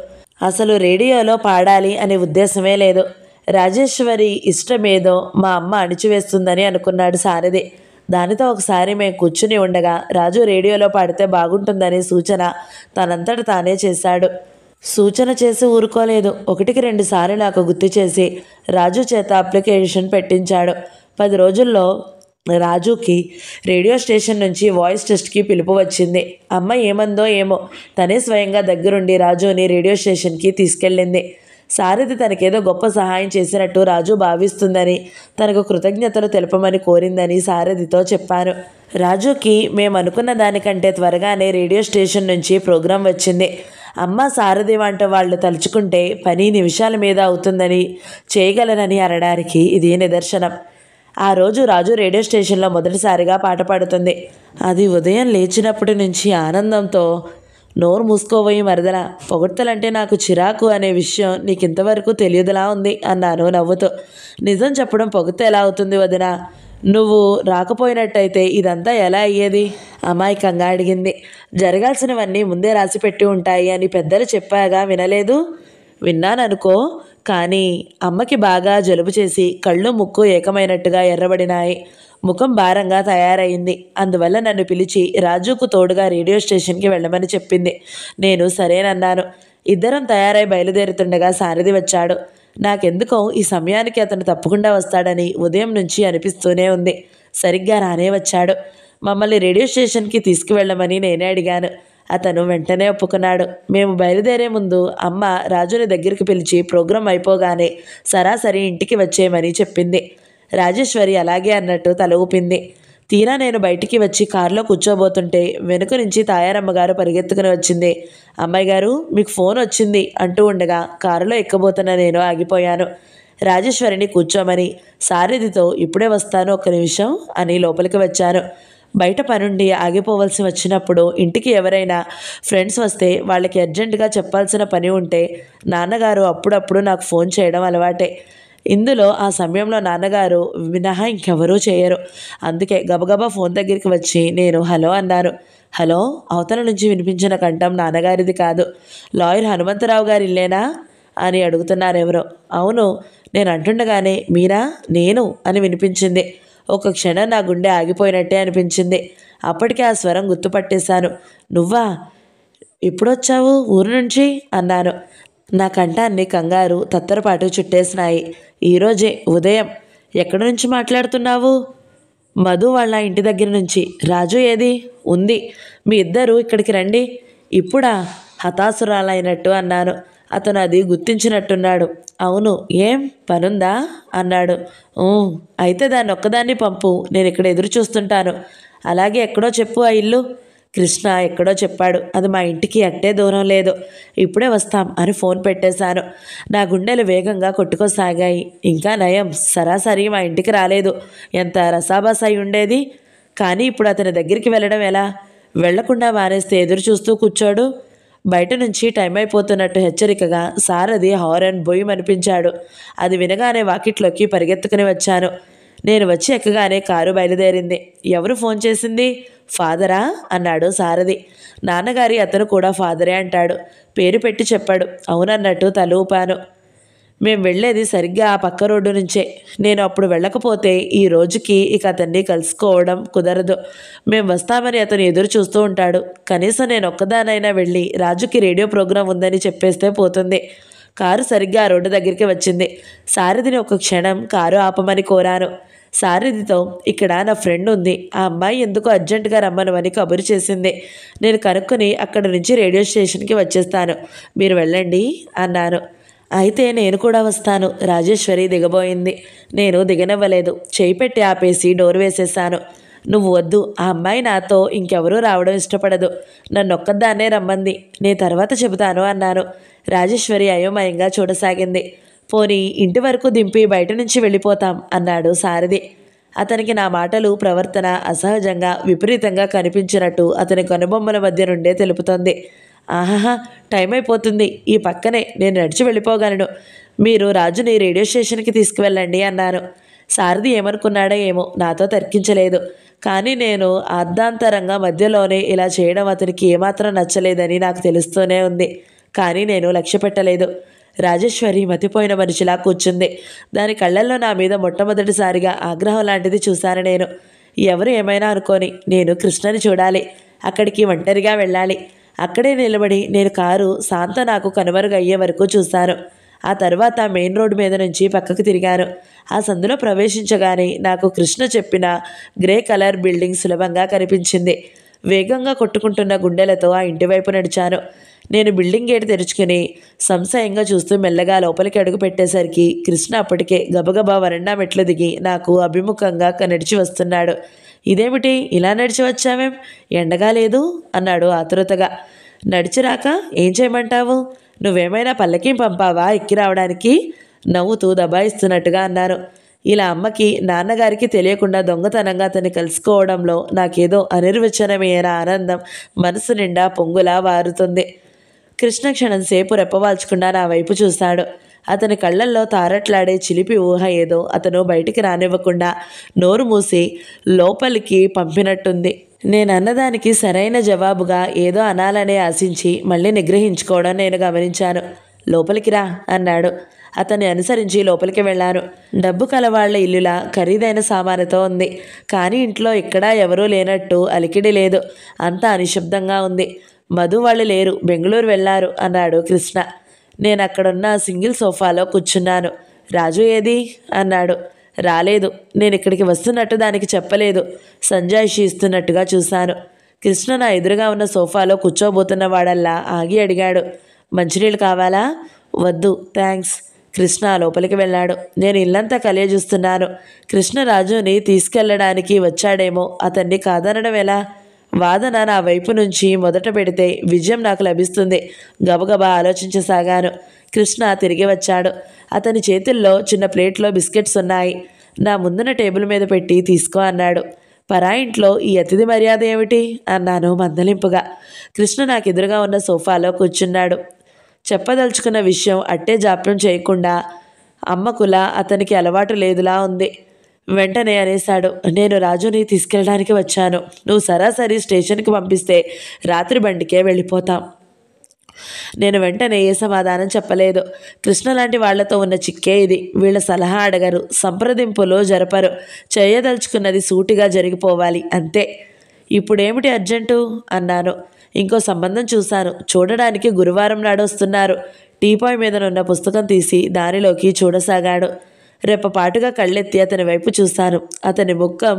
S1: అసలు రేడియోలో పాడాలి అనే ఉద్దేశమే లేదు. రాజేశ్వరి ఇష్టమేదో మా అమ్మ అణిచివేస్తుందని అనుకున్నాడు సారథి. దానితో ఒకసారి మేము కూర్చుని ఉండగా రాజు రేడియోలో పాడితే బాగుంటుందనే సూచన తనంతట తానే చేశాడు. సూచన చేసి ఊరుకోలేదు. 1-2 సార్లు నాకు గుర్తు చేసి రాజు చేత అప్లికేషన్ పెట్టించాడు. 10 రోజుల్లో రాజుకి రేడియో స్టేషన్ నుంచి వాయిస్ టెస్ట్కి పిలుపు వచ్చింది. అమ్మ ఏమందో ఏమో, తనే స్వయంగా దగ్గరుండి రాజుని రేడియో స్టేషన్కి తీసుకెళ్ళింది. సారథి తనకేదో గొప్ప సహాయం చేసినట్టు రాజు భావిస్తుందని, తనకు కృతజ్ఞతలు తెలపమని కోరిందని సారథితో చెప్పాను. రాజుకి మేము అనుకున్న దానికంటే త్వరగానే రేడియో స్టేషన్ నుంచి ప్రోగ్రాం వచ్చింది. అమ్మ సారథి వంట వాళ్ళు తలుచుకుంటే పని నిమిషాల మీద అవుతుందని, చేయగలరని అనడానికి ఇది నిదర్శనం. ఆ రోజు రాజు రేడియో స్టేషన్లో మొదటిసారిగా పాట పాడుతుంది. అది ఉదయం లేచినప్పటి నుంచి ఆనందంతో నోరు మూసుకోబోయి మరదలా, పొగడ్తలంటే నాకు చిరాకు అనే విషయం నీకు ఇంతవరకు తెలియదులా ఉంది అన్నాను నవ్వుతూ. నిజం చెప్పడం పొగడ్త ఎలా అవుతుంది వదినా? నువ్వు రాకపోయినట్టయితే ఇదంతా ఎలా అయ్యేది? అమాయకంగా అడిగింది. జరగాల్సినవన్నీ ముందే రాసిపెట్టి ఉంటాయి అని పెద్దలు చెప్పాగా, వినలేదు? విన్నాననుకో, కానీ అమ్మకి బాగా జలుబు చేసి కళ్ళు ముక్కు ఏకమైనట్టుగా ఎర్రబడినాయి. ముఖం భారంగా తయారైంది. అందువల్ల నన్ను పిలిచి రాజుకు తోడుగా రేడియో స్టేషన్కి వెళ్ళమని చెప్పింది. నేను సరేనన్నాను. ఇద్దరం తయారై బయలుదేరుతుండగా సారథి వచ్చాడు. నాకెందుకో ఈ సమయానికి అతను తప్పకుండా వస్తాడని ఉదయం నుంచి అనిపిస్తూనే ఉంది. సరిగ్గా రానే వచ్చాడు. మమ్మల్ని రేడియో స్టేషన్కి తీసుకువెళ్ళమని నేనే అడిగాను. అతను వెంటనే ఒప్పుకున్నాడు. మేము బయలుదేరే ముందు అమ్మ రాజుని దగ్గరికి పిలిచి ప్రోగ్రాం అయిపోగానే సరాసరి ఇంటికి వచ్చేయమని చెప్పింది. రాజేశ్వరి అలాగే అన్నట్టు తల ఊపింది. తీరా నేను బయటికి వచ్చి కారులో కూర్చోబోతుంటే వెనుక నుంచి తాయారమ్మగారు పరిగెత్తుకుని వచ్చింది. అమ్మాయి గారు, మీకు ఫోన్ వచ్చింది అంటూ ఉండగా కారులో ఎక్కబోతున్న నేను ఆగిపోయాను. రాజేశ్వరిని కూర్చోమని సారథితో ఇప్పుడే వస్తాను, 1 నిమిషం అని లోపలికి వచ్చాను. బయట పనుండి ఆగిపోవలసి వచ్చినప్పుడు ఇంటికి ఎవరైనా ఫ్రెండ్స్ వస్తే వాళ్ళకి అర్జెంటుగా చెప్పాల్సిన పని ఉంటే నాన్నగారు అప్పుడప్పుడు నాకు ఫోన్ చేయడం అలవాటే. ఇందులో ఆ సమయంలో నాన్నగారు మినహా ఇంకెవరూ చేయరు. అందుకే గబగబా ఫోన్ దగ్గరికి వచ్చి నేను హలో అన్నాను. హలో అవతల నుంచి వినిపించిన కంఠం నాన్నగారిది కాదు. లాయర్ హనుమంతరావు గారి ఇల్లేనా అని అడుగుతున్నారు ఎవరో. అవును, నేను అంటుండగానే మీరా, నేను అని వినిపించింది. ఒక క్షణం నా గుండె ఆగిపోయినట్టే అనిపించింది. అప్పటికే ఆ స్వరం గుర్తుపట్టేశాను. నువ్వా, ఎప్పుడొచ్చావు ఊరు నుంచి అన్నాను. నా కంఠాన్ని కంగారు తత్తరపాటు చుట్టేసినాయి. ఈరోజే ఉదయం. ఎక్కడి నుంచి మాట్లాడుతున్నావు? మధు వాళ్ళ ఇంటి దగ్గర నుంచి. రాజు ఏది? ఉంది. మీ ఇద్దరు ఇక్కడికి రండి. ఇప్పుడా? హతాసురాలైనట్టు అన్నాను. అతను అది గుర్తించినట్టున్నాడు. అవును, ఏం పనుందా అన్నాడు. అయితే దాన్ని ఒక్కదాన్ని పంపు, నేను ఇక్కడ ఎదురు చూస్తుంటాను. అలాగే ఎక్కడో చెప్పు ఆ ఇల్లు. కృష్ణ ఎక్కడో చెప్పాడు. అది మా ఇంటికి అట్టే దూరం లేదు. ఇప్పుడే వస్తాం అని ఫోన్ పెట్టేశాను. నా గుండెలు వేగంగా కొట్టుకోసాగాయి. ఇంకా నయం, సరాసరి మా ఇంటికి రాలేదు. ఎంత రసాబాస్ అయి ఉండేది. కానీ ఇప్పుడు అతని దగ్గరికి వెళ్ళడం ఎలా? వెళ్లకుండా మానేస్తే ఎదురు చూస్తూ కూర్చోడు. బయట నుంచి టైం అయిపోతున్నట్టు హెచ్చరికగా సారథి హారన్ బొయ్యమనిపించాడు. అది వినగానే వాకిట్లోకి పరిగెత్తుకుని వచ్చాను. నేను వచ్చి ఎక్కగానే కారు బయలుదేరింది. ఎవరు ఫోన్ చేసింది? ఫాదరా అన్నాడు సారథి. నాన్నగారి అతను కూడా ఫాదరే అంటాడు. పేరు పెట్టి చెప్పాడు. అవునన్నట్టు తల ఊపాను. మేం వెళ్ళేది సరిగ్గా ఆ పక్క రోడ్డు నుంచే. నేను అప్పుడు వెళ్ళకపోతే ఈ రోజుకి ఇక అతన్ని కలుసుకోవడం కుదరదు. మేం వస్తామని అతను ఎదురు చూస్తూ ఉంటాడు. కనీసం నేను ఒక్కదానైనా వెళ్ళి రాజుకి రేడియో ప్రోగ్రాం ఉందని చెప్పేస్తే పోతుంది. కారు సరిగ్గా ఆ రోడ్డు దగ్గరికి వచ్చింది. సారథిని ఒక క్షణం కారు ఆపమని కోరాను. సారథితో ఇక్కడ నా ఫ్రెండ్ ఉంది, ఆ అమ్మాయి ఎందుకో అర్జెంటుగా రమ్మనమని కబురు చేసింది. నేను కనుక్కొని అక్కడి నుంచి రేడియో స్టేషన్కి వచ్చేస్తాను, మీరు వెళ్ళండి అన్నాను. అయితే నేను కూడా వస్తాను. రాజేశ్వరి దిగబోయింది. నేను దిగనివ్వలేదు. చేయి పెట్టి ఆపేసి డోర్ వేసేశాను. నువ్వు వద్దు, ఆ అమ్మాయి నాతో ఇంకెవరూ రావడం ఇష్టపడదు. నన్నొక్కదాన్నే రమ్మంది. నేను తర్వాత చెబుతాను అన్నాను. రాజేశ్వరి అయోమయంగా చూడసాగింది. పోనీ ఇంటి వరకు దింపి బయట నుంచి వెళ్ళిపోతాం అన్నాడు సారథి. అతనికి నా మాటలు, ప్రవర్తన అసహజంగా, విపరీతంగా కనిపించినట్టు అతని కనుబొమ్మల మధ్య నుండే తెలుపుతోంది. ఆహాహా, టైం అయిపోతుంది. ఈ పక్కనే, నేను నడిచి వెళ్ళిపోగలను. మీరు రాజుని రేడియో స్టేషన్కి తీసుకువెళ్ళండి అన్నాను. సారథి ఏమనుకున్నాడో ఏమో, నాతో తర్కించలేదు. కానీ నేను అర్ధాంతరంగా మధ్యలోనే ఇలా చేయడం అతనికి ఏమాత్రం నచ్చలేదని నాకు తెలుస్తూనే ఉంది. కానీ నేను లక్ష్య పెట్టలేదు. రాజేశ్వరి మతిపోయిన మనిషిలా కూర్చుంది. దాని కళ్ళల్లో నా మీద మొట్టమొదటిసారిగా ఆగ్రహం లాంటిది చూశాను నేను. ఎవరు ఏమైనా అనుకోని, నేను కృష్ణని చూడాలి. అక్కడికి ఒంటరిగా వెళ్ళాలి. అక్కడే నిలబడి నేను కారు శాంత నాకు కనుమరుగయ్యే వరకు చూశాను. ఆ తర్వాత మెయిన్ రోడ్డు మీద నుంచి పక్కకు తిరిగాను. ఆ సందులో ప్రవేశించగానే నాకు కృష్ణ చెప్పిన గ్రే కలర్ బిల్డింగ్ సులభంగా కనిపించింది. వేగంగా కొట్టుకుంటున్న గుండెలతో ఆ ఇంటి వైపు నడిచాను. నేను బిల్డింగ్ గేట్ తెరుచుకుని సంశయంగా చూస్తూ మెల్లగా లోపలికి అడుగు పెట్టేసరికి కృష్ణ అప్పటికే గబగబా వరండా మెట్లు దిగి నాకు అభిముఖంగా నడిచి వస్తున్నాడు. ఇదేమిటి, ఇలా నడిచి వచ్చావేం? ఎండగా లేదు అన్నాడు ఆతురతగా. నడిచిరాక ఏం చేయమంటావు? నువ్వేమైనా పల్లకీ పంపావా ఎక్కి రావడానికి? నవ్వుతూ దబాయిస్తున్నట్టుగా అన్నాను. ఇలా అమ్మకి, నాన్నగారికి తెలియకుండా దొంగతనంగా అతన్ని కలుసుకోవడంలో నాకేదో అనిర్వచనమైన ఆనందం మనసు నిండా పొంగులా వారుతుంది. కృష్ణ క్షణం సేపు రెప్పవాల్చకుండా నా వైపు చూశాడు. అతని కళ్ళల్లో తారట్లాడే చిలిపి ఊహ ఏదో అతను బయటికి రానివ్వకుండా నోరు మూసి లోపలికి పంపినట్టుంది. నేనన్నదానికి సరైన జవాబుగా ఏదో అనాలనే ఆశించి మళ్ళీ నిగ్రహించుకోవడం నేను గమనించాను. లోపలికి రా అన్నాడు. అతన్ని అనుసరించి లోపలికి వెళ్ళాను. డబ్బు కలవాళ్ల ఇల్లులా ఖరీదైన సామానుతో ఉంది. కానీ ఇంట్లో ఎక్కడా ఎవరూ లేనట్టు అలికిడి లేదు. అంతా నిశ్శబ్దంగా ఉంది. మధు వాళ్ళు లేరు, బెంగళూరు వెళ్ళారు అన్నాడు కృష్ణ. నేను అక్కడున్న సింగిల్ సోఫాలో కూర్చున్నాను. రాజు ఏది అన్నాడు. రాలేదు. నేను ఇక్కడికి వస్తున్నట్టు దానికి చెప్పలేదు. సంజాయిషి ఇస్తున్నట్టుగా చూశాను. కృష్ణ నా ఎదురుగా ఉన్న సోఫాలో కూర్చోబోతున్న వాడల్లా ఆగి అడిగాడు. మంచినీళ్ళు కావాలా? వద్దు, థ్యాంక్స్. కృష్ణ లోపలికి వెళ్ళాడు. నేను ఇల్లంతా కలియజూస్తున్నాను. కృష్ణ రాజుని తీసుకెళ్లడానికి వచ్చాడేమో, అతన్ని కాదనడం ఎలా? వాదన నా వైపు నుంచి మొదట పెడితే విజయం నాకు లభిస్తుంది. గబగబా ఆలోచించసాగాను. కృష్ణ తిరిగి వచ్చాడు. అతని చేతుల్లో చిన్న ప్లేట్లో బిస్కెట్స్ ఉన్నాయి. నా ముందున టేబుల్ మీద పెట్టి తీసుకో అన్నాడు. పరాయింట్లో ఈ అతిథి మర్యాద ఏమిటి అన్నాను మందలింపుగా. కృష్ణ నాకు ఎదురుగా ఉన్న సోఫాలో కూర్చున్నాడు. చెప్పదలుచుకున్న విషయం అట్టే జాప్యం చేయకుండా అమ్మకులా అతనికి అలవాటు లేదులా ఉంది. వెంటనే అనేశాడు. నేను రాజుని తీసుకెళ్ళడానికి వచ్చాను. నువ్వు సరాసరి స్టేషన్కి పంపిస్తే రాత్రి బండికే వెళ్ళిపోతాం. నేను వెంటనే ఏ సమాధానం చెప్పలేదు. కృష్ణ లాంటి వాళ్లతో ఉన్న చిక్కే ఇది. వీళ్ళ సలహా అడగరు, సంప్రదింపులు జరపరు. చేయదలుచుకున్నది సూటిగా జరిగిపోవాలి, అంతే. ఇప్పుడేమిటి అర్జెంటు అన్నాను. ఇంకో సంబంధం చూశాను. చూడడానికి గురువారం నాడు వస్తున్నారు. టీపాయ్ మీదనున్న పుస్తకం తీసి దానిలోకి చూడసాగాడు. రెప్పపాటుగా కళ్ళెత్తి అతని వైపు చూశాను. అతని ముఖం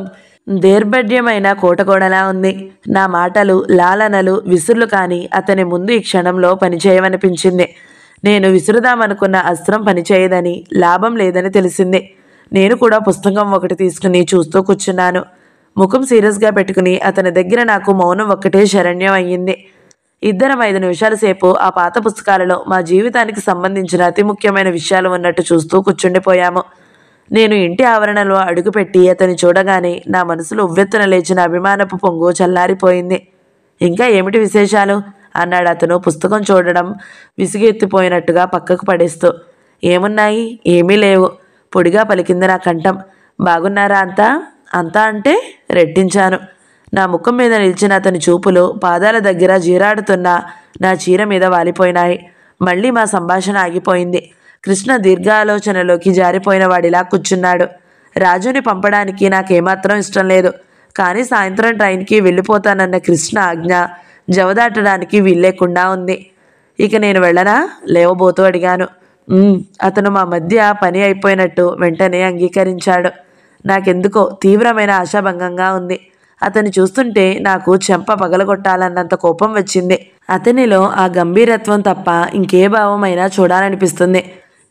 S1: దౌర్భాగ్యమైన కోటగోడలా ఉంది. నా మాటలు, లాలనలు, విసుర్లు కానీ అతని ముందు ఈ క్షణంలో పనిచేయవనిపించింది. నేను విసురుదామనుకున్న అస్త్రం పనిచేయదని, లాభం లేదని తెలిసింది. నేను కూడా పుస్తకం ఒకటి తీసుకుని చూస్తూ కూర్చున్నాను. ముఖం సీరియస్గా పెట్టుకుని అతని దగ్గర నాకు మౌనం ఒక్కటే శరణ్యం అయ్యింది. ఇద్దరం 5 నిమిషాల సేపు ఆ పాత పుస్తకాలలో మా జీవితానికి సంబంధించిన అతి ముఖ్యమైన విషయాలు ఉన్నట్టు చూస్తూ కూర్చుండిపోయాము. నేను ఇంటి ఆవరణలో అడుగుపెట్టి అతన్ని చూడగానే నా మనసులో ఉవ్వెత్తున లేచిన అభిమానపు పొంగు చల్లారిపోయింది. ఇంకా ఏమిటి విశేషాలు అన్నాడు అతను పుస్తకం చూడడం విసిగెత్తిపోయినట్టుగా పక్కకు పడేస్తూ. ఏమున్నాయి? ఏమీ లేవు. పొడిగా పలికింది నా కంఠం. బాగున్నారా అంతా? అంతా అంటే రెట్టించాను. నా ముఖం మీద నిలిచిన అతని చూపులు పాదాల దగ్గర జీరాడుతున్న నా చీర మీద వాలిపోయినాయి. మళ్ళీ మా సంభాషణ ఆగిపోయింది. కృష్ణ దీర్ఘాలోచనలోకి జారిపోయిన వాడిలా కూర్చున్నాడు. రాజుని పంపడానికి నాకేమాత్రం ఇష్టం లేదు. కానీ సాయంత్రం ట్రైన్కి వెళ్ళిపోతానన్న కృష్ణ ఆజ్ఞ జవదాటడానికి వీల్లేకుండా ఉంది. ఇక నేను వెళ్ళనా? లేవబోతూ అడిగాను. అతను మా మధ్య పని అయిపోయినట్టు వెంటనే అంగీకరించాడు. నాకెందుకో తీవ్రమైన ఆశాభంగంగా ఉంది. అతన్ని చూస్తుంటే నాకు చెంప పగలగొట్టాలన్నంత కోపం వచ్చింది. అతనిలో ఆ గంభీరత్వం తప్ప ఇంకే భావమైనా చూడాలనిపిస్తుంది.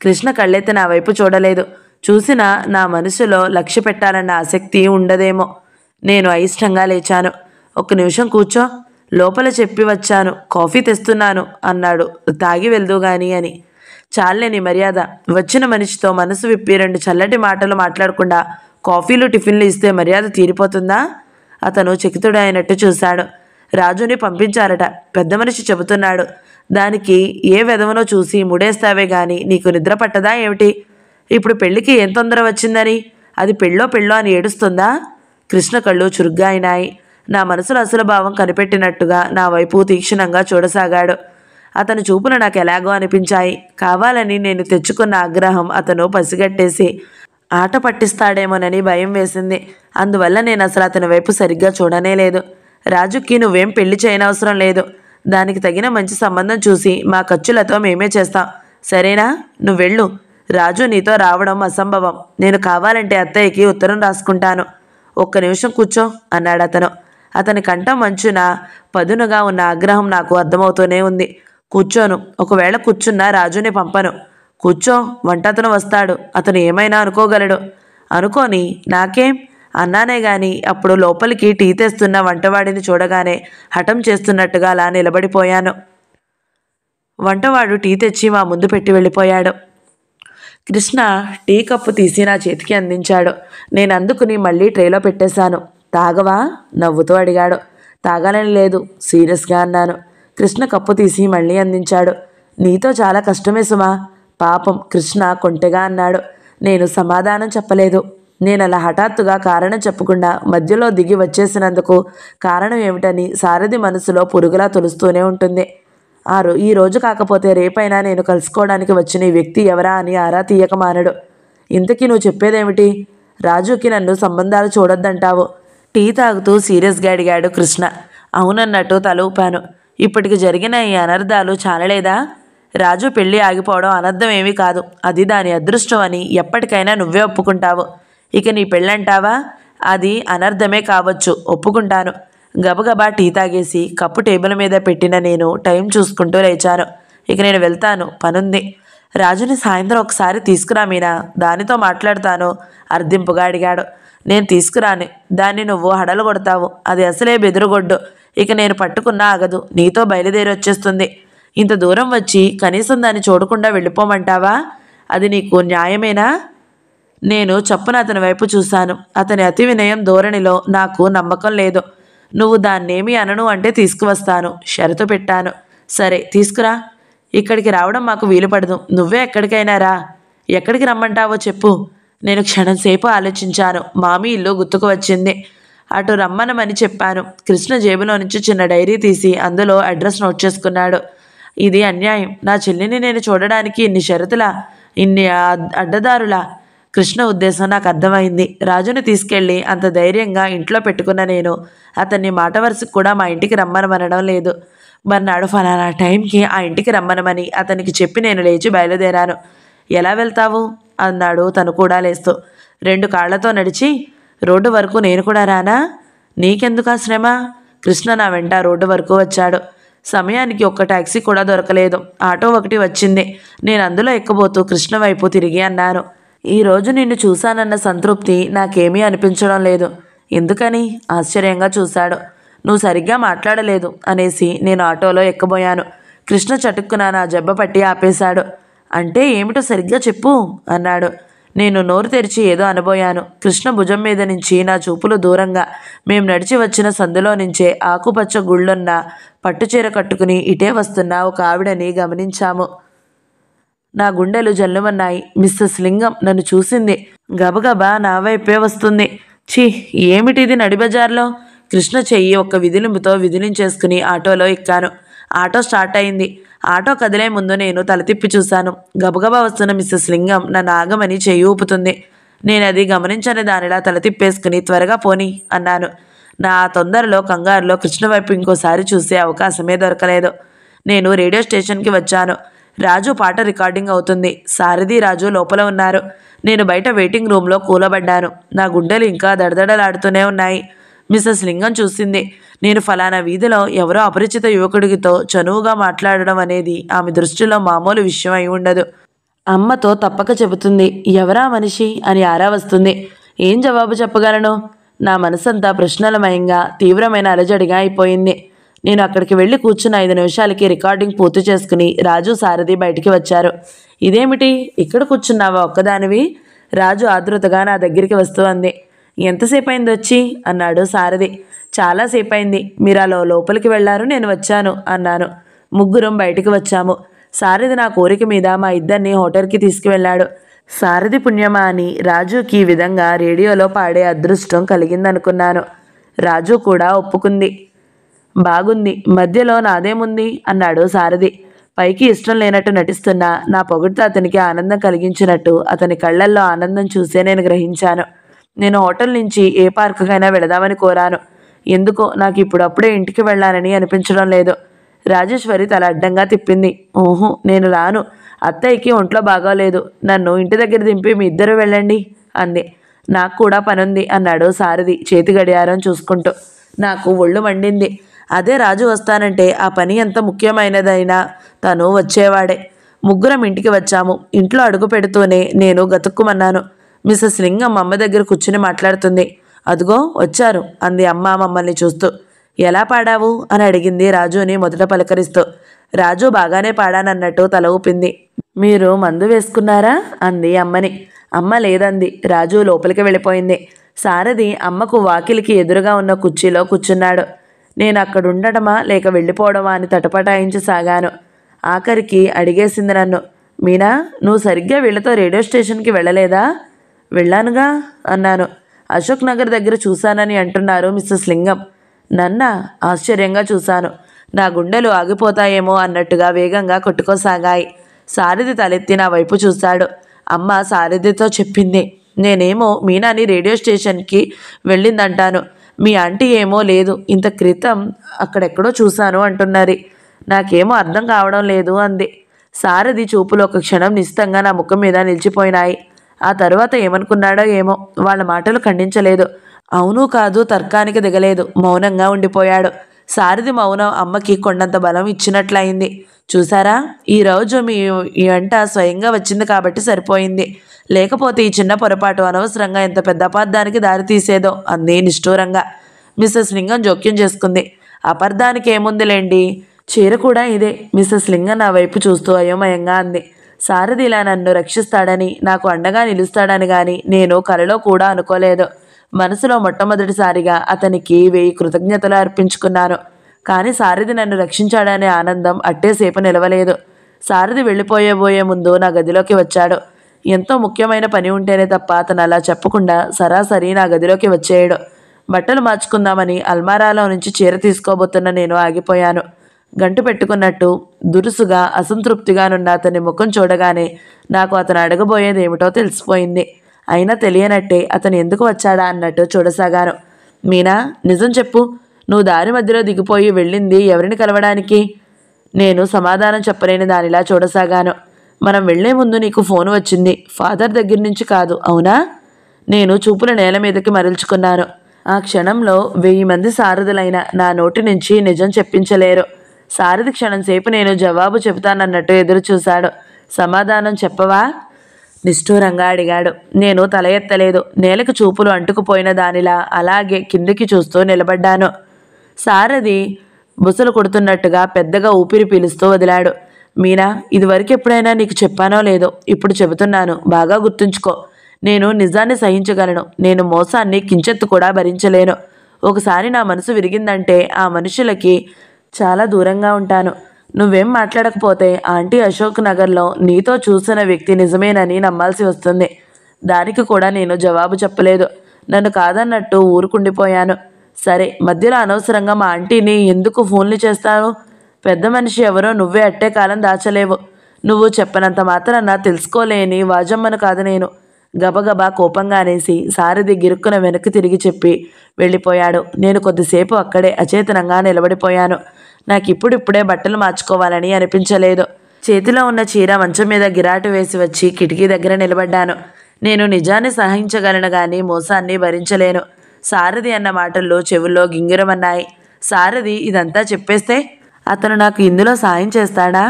S1: కృష్ణ కళ్ళెత్తి నా వైపు చూడలేదు. చూసినా నా మనసులో లక్ష్య పెట్టాలన్న ఆసక్తి ఉండదేమో. నేను అయిష్టంగా లేచాను. ఒక్క నిమిషం కూర్చో, లోపల చెప్పి వచ్చాను, కాఫీ తెస్తున్నాను అన్నాడు. తాగి వెళ్దు గాని అని. చాలేని మర్యాద. వచ్చిన మనిషితో మనసు విప్పి 2 చల్లటి మాటలు మాట్లాడకుండా కాఫీలు టిఫిన్లు ఇస్తే మర్యాద తీరిపోతుందా? అతను చకితుడు అయినట్టు చూశాడు. రాజుని పంపించారట. పెద్ద మనిషి చెబుతున్నాడు. దానికి ఏ వెధవనో చూసి ముడేస్తావే గాని నీకు నిద్ర పట్టదా ఏమిటి? ఇప్పుడు పెళ్లికి ఏం తొందర వచ్చిందని? అది పెళ్ళో అని ఏడుస్తుందా? కృష్ణ కళ్ళు చురుగ్గా అయినాయి. నా మనసులో అసలు భావం కనిపెట్టినట్టుగా నా వైపు తీక్షణంగా చూడసాగాడు. అతని చూపులు నాకు ఎలాగో అనిపించాయి. కావాలని నేను తెచ్చుకున్న ఆగ్రహం అతను పసిగట్టేసి ఆట పట్టిస్తాడేమోనని భయం వేసింది. అందువల్ల నేను అసలు అతని వైపు సరిగ్గా చూడనే లేదు. రాజుకి నువ్వేం పెళ్లి చేయనవసరం లేదు. దానికి తగిన మంచి సంబంధం చూసి మా ఖర్చులతో మేమే చేస్తాం. సరేనా? నువ్వెళ్ళు. రాజు నీతో రావడం అసంభవం. నేను కావాలంటే అత్తయ్యకి ఉత్తరం రాసుకుంటాను. ఒక్క నిమిషం కూర్చో అన్నాడు అతను. అతని కంఠం మంచున పదునుగా ఉన్న ఆగ్రహం నాకు అర్థమవుతూనే ఉంది. కూర్చోను. ఒకవేళ కూర్చున్నా రాజుని పంపను. కూర్చో, వంటతను వస్తాడు. అతను ఏమైనా అనుకోగలడు. అనుకోని నాకేం అన్నానే గాని అప్పుడు లోపలికి టీ తెస్తున్న వంటవాడిని చూడగానే హఠం చేస్తున్నట్టుగా అలా నిలబడిపోయాను. వంటవాడు టీ తెచ్చి మా ముందు పెట్టి వెళ్ళిపోయాడు. కృష్ణ టీ కప్పు తీసి నా చేతికి అందించాడు. నేను అందుకుని మళ్ళీ ట్రేలో పెట్టేశాను. తాగవా? నవ్వుతూ అడిగాడు. తాగాలని లేదు, సీరియస్గా అన్నాను. కృష్ణ కప్పు తీసి మళ్ళీ అందించాడు. నీతో చాలా కష్టమే సుమా. పాపం కృష్ణ కొంటెగా అన్నాడు. నేను సమాధానం చెప్పలేదు. నేను అలా హఠాత్తుగా కారణం చెప్పకుండా మధ్యలో దిగి వచ్చేసినందుకు కారణం ఏమిటని సారథి మనసులో పురుగులా తొలుస్తూనే ఉంటుంది. ఈ రోజు కాకపోతే రేపైనా నేను కలుసుకోవడానికి వచ్చిన ఈ వ్యక్తి ఎవరా అని ఆరా తీయక మానడు. ఇంతకీ నువ్వు చెప్పేదేమిటి? రాజుకి నన్ను సంబంధాలు చూడొద్దంటావు. టీ తాగుతూ సీరియస్గా అడిగాడు కృష్ణ. అవునన్నట్టు తల ఊపాను. ఇప్పటికి జరిగిన ఈ అనర్థాలు చాలలేదా? రాజు పెళ్ళి ఆగిపోవడం అనర్థం ఏమీ కాదు. అది దాని అదృష్టం అని ఎప్పటికైనా నువ్వే ఒప్పుకుంటావు. ఇక నీ పెళ్ళంటావా? అది అనర్థమే కావచ్చు, ఒప్పుకుంటాను. గబగబా టీ తాగేసి కప్పు టేబుల్ మీద పెట్టిన నేను టైం చూసుకుంటూ లేచాను. ఇక నేను వెళ్తాను, పనుంది. రాజుని సాయంత్రం ఒకసారి తీసుకురా మీనా, దానితో మాట్లాడతాను అర్థింపుగా అడిగాడు. నేను తీసుకురాను. దాన్ని నువ్వు హడలు కొడతావు. అది అసలే బెదురుగొడ్డు. ఇక నేను పట్టుకున్నా ఆగదు. నీతో బయలుదేరి వచ్చేస్తుంది. ఇంత దూరం వచ్చి కనీసం దాన్ని చూడకుండా వెళ్ళిపోమంటావా? అది నీకు న్యాయమేనా? నేను చప్పున అతని వైపు చూశాను. అతని అతి వినయం ధోరణిలో నాకు నమ్మకం లేదు. నువ్వు దాన్నేమీ అనను అంటే తీసుకువస్తాను, షరతు పెట్టాను. సరే తీసుకురా. ఇక్కడికి రావడం మాకు వీలు పడదు. నువ్వే ఎక్కడికైనా రా. ఎక్కడికి రమ్మంటావో చెప్పు. నేను క్షణంసేపు ఆలోచించాను. మామీ ఇల్లు గుర్తుకు వచ్చింది. అటు రమ్మనమని చెప్పాను. కృష్ణ జేబులో నుంచి చిన్న డైరీ తీసి అందులో అడ్రస్ నోట్ చేసుకున్నాడు. ఇది అన్యాయం. నా చెల్లిని నేను చూడడానికి ఇన్ని షరతులా, ఇన్ని అడ్డదారులా? కృష్ణ ఉద్దేశం నాకు అర్థమైంది. రాజుని తీసుకెళ్ళి అంత ధైర్యంగా ఇంట్లో పెట్టుకున్న నేను అతన్ని మాట వరుసకు కూడా మా ఇంటికి రమ్మనమనడం లేదు. మర్నాడు ఫలానా టైంకి ఆ ఇంటికి రమ్మనమని అతనికి చెప్పి నేను లేచి బయలుదేరాను. ఎలా వెళ్తావు అన్నాడు తను కూడా లేస్తూ. 2 కాళ్లతో నడిచి రోడ్డు వరకు నేను కూడా రానా? నీకెందుకు ఆ శ్రమ? కృష్ణ నా వెంట రోడ్డు వరకు వచ్చాడు. సమయానికి ఒక్క టాక్సీ కూడా దొరకలేదు. ఆటో ఒకటి వచ్చింది. నేను అందులో ఎక్కబోతూ కృష్ణ వైపు తిరిగి అన్నాను, ఈరోజు నిన్ను చూశానన్న సంతృప్తి నాకేమీ అనిపించడం లేదు. ఎందుకని? ఆశ్చర్యంగా చూశాడు. నువ్వు సరిగ్గా మాట్లాడలేదు అనేసి నేను ఆటోలో ఎక్కబోయాను. కృష్ణ చటుక్కున నా జబ్బ పట్టి ఆపేశాడు. అంటే ఏమిటో సరిగ్గా చెప్పు అన్నాడు. నేను నోరు తెరిచి ఏదో అనబోయాను. కృష్ణ భుజం మీద నుంచి నా చూపులు దూరంగా మేం నడిచి వచ్చిన సందులో నుంచే ఆకుపచ్చ గుళ్ళున్న పట్టుచీర కట్టుకుని ఇటే వస్తున్న ఒక ఆవిడని గమనించాము. నా గుండెలు జల్లుమన్నాయి. మిస్సెస్ లింగం నన్ను చూసింది. గబగబా నా వైపే వస్తుంది. ఛీ, ఏమిటిది నడిబజార్లో? కృష్ణ చెయ్యి ఒక్క విదిలింపుతో విదిలించేసుకుని ఆటోలో ఎక్కాను. ఆటో స్టార్ట్ అయింది. ఆటో కదిలే ముందు నేను తల తిప్పి చూశాను. గబగబా వస్తున్న మిస్సెస్ లింగం నన్ను ఆగమని చెయ్యి ఊపుతుంది. నేను అది గమనించని దానిలా తల తిప్పేసుకుని త్వరగా పోనీ అన్నాను. నా తొందరలో కంగారులో కృష్ణ వైపు ఇంకోసారి చూసే అవకాశమే దొరకలేదు. నేను రేడియో స్టేషన్కి వచ్చాను. రాజు పాట రికార్డింగ్ అవుతుంది. సారథి రాజు లోపల ఉన్నారు. నేను బయట వెయిటింగ్ రూమ్లో కూలబడ్డాను. నా గుండెలు ఇంకా దడదడలాడుతూనే ఉన్నాయి. మిస్సెస్ లింగం చూసింది. నేను ఫలానా వీధిలో ఎవరో అపరిచిత యువకుడితో చనువుగా మాట్లాడడం అనేది ఆమె దృష్టిలో మామూలు విషయం అయి ఉండదు. అమ్మతో తప్పక చెబుతుంది. ఎవరా మనిషి అని ఆరా వస్తుంది. ఏం జవాబు చెప్పగలను? నా మనసంతా ప్రశ్నలమయంగా తీవ్రమైన అలజడిగా అయిపోయింది. నేను అక్కడికి వెళ్ళి కూర్చున్న 5 నిమిషాలకి రికార్డింగ్ పూర్తి చేసుకుని రాజు సారథి బయటికి వచ్చారు. ఇదేమిటి ఇక్కడ కూర్చున్నావా ఒక్కదానివి? రాజు ఆతృతగా నా దగ్గరికి వస్తూ అంది. ఎంతసేపు అయింది వచ్చి అన్నాడు సారథి. చాలాసేపు అయింది. మీరు అలా లోపలికి వెళ్ళారు, నేను వచ్చాను అన్నాను. ముగ్గురం బయటికి వచ్చాము. సారథి నా కోరిక మీద మా ఇద్దరిని హోటల్కి తీసుకువెళ్ళాడు. సారథి పుణ్యమా అని రాజుకి ఈ విధంగా రేడియోలో పాడే అదృష్టం కలిగిందనుకున్నాను. రాజు కూడా ఒప్పుకుంది. బాగుంది, మధ్యలో నాదేముంది అన్నాడు సారథి. పైకి ఇష్టం లేనట్టు నటిస్తున్నా నా పొగుడుతో అతనికి ఆనందం కలిగించినట్టు అతని కళ్ళల్లో ఆనందం చూసే నేను గ్రహించాను. నేను హోటల్ నుంచి ఏ పార్కుకైనా వెళదామని కోరాను. ఎందుకో నాకు ఇప్పుడప్పుడే ఇంటికి వెళ్ళాలని అనిపించడం లేదు. రాజేశ్వరి తల అడ్డంగా తిప్పింది. ఓహో, నేను రాను. అత్తయ్యకి ఒంట్లో బాగోలేదు. నన్ను ఇంటి దగ్గర దింపి మీ ఇద్దరు వెళ్ళండి అంది. నాకు కూడా పనుంది అన్నాడు సారథి చేతి గడియారం చూసుకుంటూ. నాకు ఒళ్ళు మండింది. అదే రాజు వస్తానంటే ఆ పని ఎంత ముఖ్యమైనదైనా తను వచ్చేవాడే. ముగ్గురం ఇంటికి వచ్చాము. ఇంట్లో అడుగు పెడుతూనే నేను గతుక్కుమన్నాను. మిస్సెస్ లింగం అమ్మ దగ్గర కూర్చుని మాట్లాడుతుంది. అదుగో వచ్చారు అంది అమ్మ మమ్మల్ని చూస్తూ. ఎలా పాడావు అని అడిగింది రాజుని మొదట పలకరిస్తూ. రాజు బాగానే పాడానన్నట్టు తల ఊపింది. మీరు మందు వేసుకున్నారా అంది అమ్మని. అమ్మ లేదంది. రాజు లోపలికి వెళ్ళిపోయింది. సారథి అమ్మకు వాకిలికి ఎదురుగా ఉన్న కుర్చీలో కూర్చున్నాడు. నేను అక్కడుండటమా లేక వెళ్ళిపోవడమా అని తటపటాయించసాగాను. ఆఖరికి అడిగేసింది నన్ను. మీనా, నువ్వు సరిగ్గా వీళ్ళతో రేడియో స్టేషన్కి వెళ్ళలేదా? వెళ్ళానుగా అన్నాను. అశోక్ నగర్ దగ్గర చూశానని అంటున్నారు మిస్సెస్ లింగం. నన్నా? ఆశ్చర్యంగా చూశాను. నా గుండెలు ఆగిపోతాయేమో అన్నట్టుగా వేగంగా కొట్టుకోసాగాయి. సారథి తలెత్తి నా వైపు చూశాడు. అమ్మ సారథితో చెప్పింది. నేనేమో మీనాని రేడియో స్టేషన్కి వెళ్ళిందంటాను. మీ ఆంటీ ఏమో లేదు, ఇంత క్రితం అక్కడెక్కడో చూశాను అంటున్నది. నాకేమో అర్థం కావడం లేదు అంది. సారథి చూపులు ఒక క్షణం నిశ్చితంగా నా ముఖం మీద నిలిచిపోయినాయి. ఆ తరువాత ఏమనుకున్నాడో ఏమో వాళ్ళ మాటలు ఖండించలేదు. అవును కాదు తర్కానికి దిగలేదు. మౌనంగా ఉండిపోయాడు. సారథి మౌనం అమ్మకి కొండంత బలం ఇచ్చినట్లయింది. చూసారా, ఈరోజు మీ వెంట స్వయంగా వచ్చింది కాబట్టి సరిపోయింది. లేకపోతే ఈ చిన్న పొరపాటు అనవసరంగా ఎంత పెద్ద అపార్థానికి దారితీసేదో అంది నిష్ఠూరంగా. మిస్సెస్ లింగం జోక్యం చేసుకుంది. అపార్థానికి ఏముందిలేండి, చీర కూడా ఇదే. మిస్సెస్ లింగం నా వైపు చూస్తూ అయోమయంగా అంది. సారథి ఇలా నన్ను రక్షిస్తాడని, నాకు అండగా నిలుస్తాడని గాని నేను కలలో కూడా అనుకోలేదు. మనసులో మొట్టమొదటిసారిగా అతనికి 1000 కృతజ్ఞతలు అర్పించుకున్నాను. కానీ సారథి నన్ను రక్షించాడనే ఆనందం అట్టేసేపు నిలవలేదు. సారథి వెళ్ళిపోయబోయే ముందు నా గదిలోకి వచ్చాడు. ఎంతో ముఖ్యమైన పని ఉంటేనే తప్ప అతను అలా చెప్పకుండా సరాసరి నా గదిలోకి వచ్చేయడు. బట్టలు మార్చుకుందామని అల్మారాలో నుంచి చీర తీసుకోబోతున్న నేను ఆగిపోయాను. గంటు పెట్టుకున్నట్టు దురుసుగా అసంతృప్తిగానున్న అతని ముఖం చూడగానే నాకు అతను అడగబోయేది ఏమిటో తెలిసిపోయింది. అయినా తెలియనట్టే అతను ఎందుకు వచ్చాడా అన్నట్టు చూడసాగాను. మీనా, నిజం చెప్పు, నువ్వు దారి మధ్యలో దిగిపోయి వెళ్ళింది ఎవరిని కలవడానికి? నేను సమాధానం చెప్పలేని దానిలా చూడసాగాను. మనం వెళ్లే ముందు నీకు ఫోన్ వచ్చింది. ఫాదర్ దగ్గర నుంచి కాదు, అవునా? నేను చూపుల నేల మీదకి మరల్చుకున్నాను. ఆ క్షణంలో 1000 మంది సారథులైన నా నోటి నుంచి నిజం చెప్పించలేరు. సారథి క్షణం సేపు నేను జవాబు చెబుతానన్నట్టు ఎదురు చూశాడు. సమాధానం చెప్పవా? నిష్ఠూరంగా అడిగాడు. నేను తల ఎత్తలేదు. నేలకు చూపులు అంటుకుపోయిన దానిలా అలాగే కిందికి చూస్తూ నిలబడ్డాను. సారథి బుసలు కొడుతున్నట్టుగా పెద్దగా ఊపిరి పీలుస్తూ వదిలాడు. మీనా, ఇదివరకు ఎప్పుడైనా నీకు చెప్పానో లేదో, ఇప్పుడు చెబుతున్నాను, బాగా గుర్తుంచుకో. నేను నిజాన్ని సహించగలను. నేను మోసాన్ని కించెత్తు కూడా భరించలేను. ఒకసారి నా మనసు విరిగిందంటే ఆ మనుషులకి చాలా దూరంగా ఉంటాను. నువ్వేం మాట్లాడకపోతే ఆంటీ అశోక్ నగర్లో నీతో చూసిన వ్యక్తి నిజమేనని నమ్మాల్సి వస్తుంది. దానికి కూడా నేను జవాబు చెప్పలేదు. నన్ను కాదన్నట్టు ఊరుకుండిపోయాను. సరే, మధ్యలో అనవసరంగా మా ఆంటీని ఎందుకు ఫోన్లు చేస్తాను? పెద్ద మనిషి ఎవరో నువ్వే అట్టే కాలం దాచలేవు. నువ్వు చెప్పనంత మాత్రాన తెలుసుకోలేని వాజమ్మను కాదు నేను. గబగబా కోపంగా అనేసి సారథి గిరుక్కున వెనక్కి తిరిగి చెప్పి వెళ్ళిపోయాడు. నేను కొద్దిసేపు అక్కడే అచేతనంగా నిలబడిపోయాను. నాకు ఇప్పుడిప్పుడే బట్టలు మార్చుకోవాలని అనిపించలేదు. చేతిలో ఉన్న చీర మంచం మీద గిరాటు వేసి వచ్చి కిటికీ దగ్గర నిలబడ్డాను. నేను నిజాన్ని సహించగలను గాని మోసాన్ని భరించలేను. సారథి అన్న మాటల్లో చెవుల్లో గింగిరమన్నాయి. సారథి ఇదంతా చెప్పేస్తే అతను నాకు ఇందులో సాయం చేస్తాడా?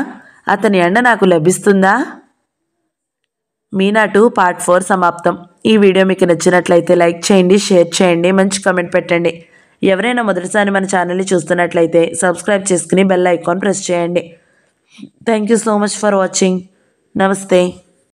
S1: అతని ఎండ నాకు లభిస్తుందా? మీనా 2 పార్ట్ 4 సమాప్తం. ఈ వీడియో మీకు నచ్చినట్లయితే లైక్ చేయండి, షేర్ చేయండి, మంచి కామెంట్ పెట్టండి. ఎవరైనా మొదటిసారి మన ఛానల్ని చూస్తున్నట్లయితే సబ్స్క్రైబ్ చేసుకుని బెల్ ఐకాన్ ప్రెస్ చేయండి. Thank you so much for watching. నమస్తే.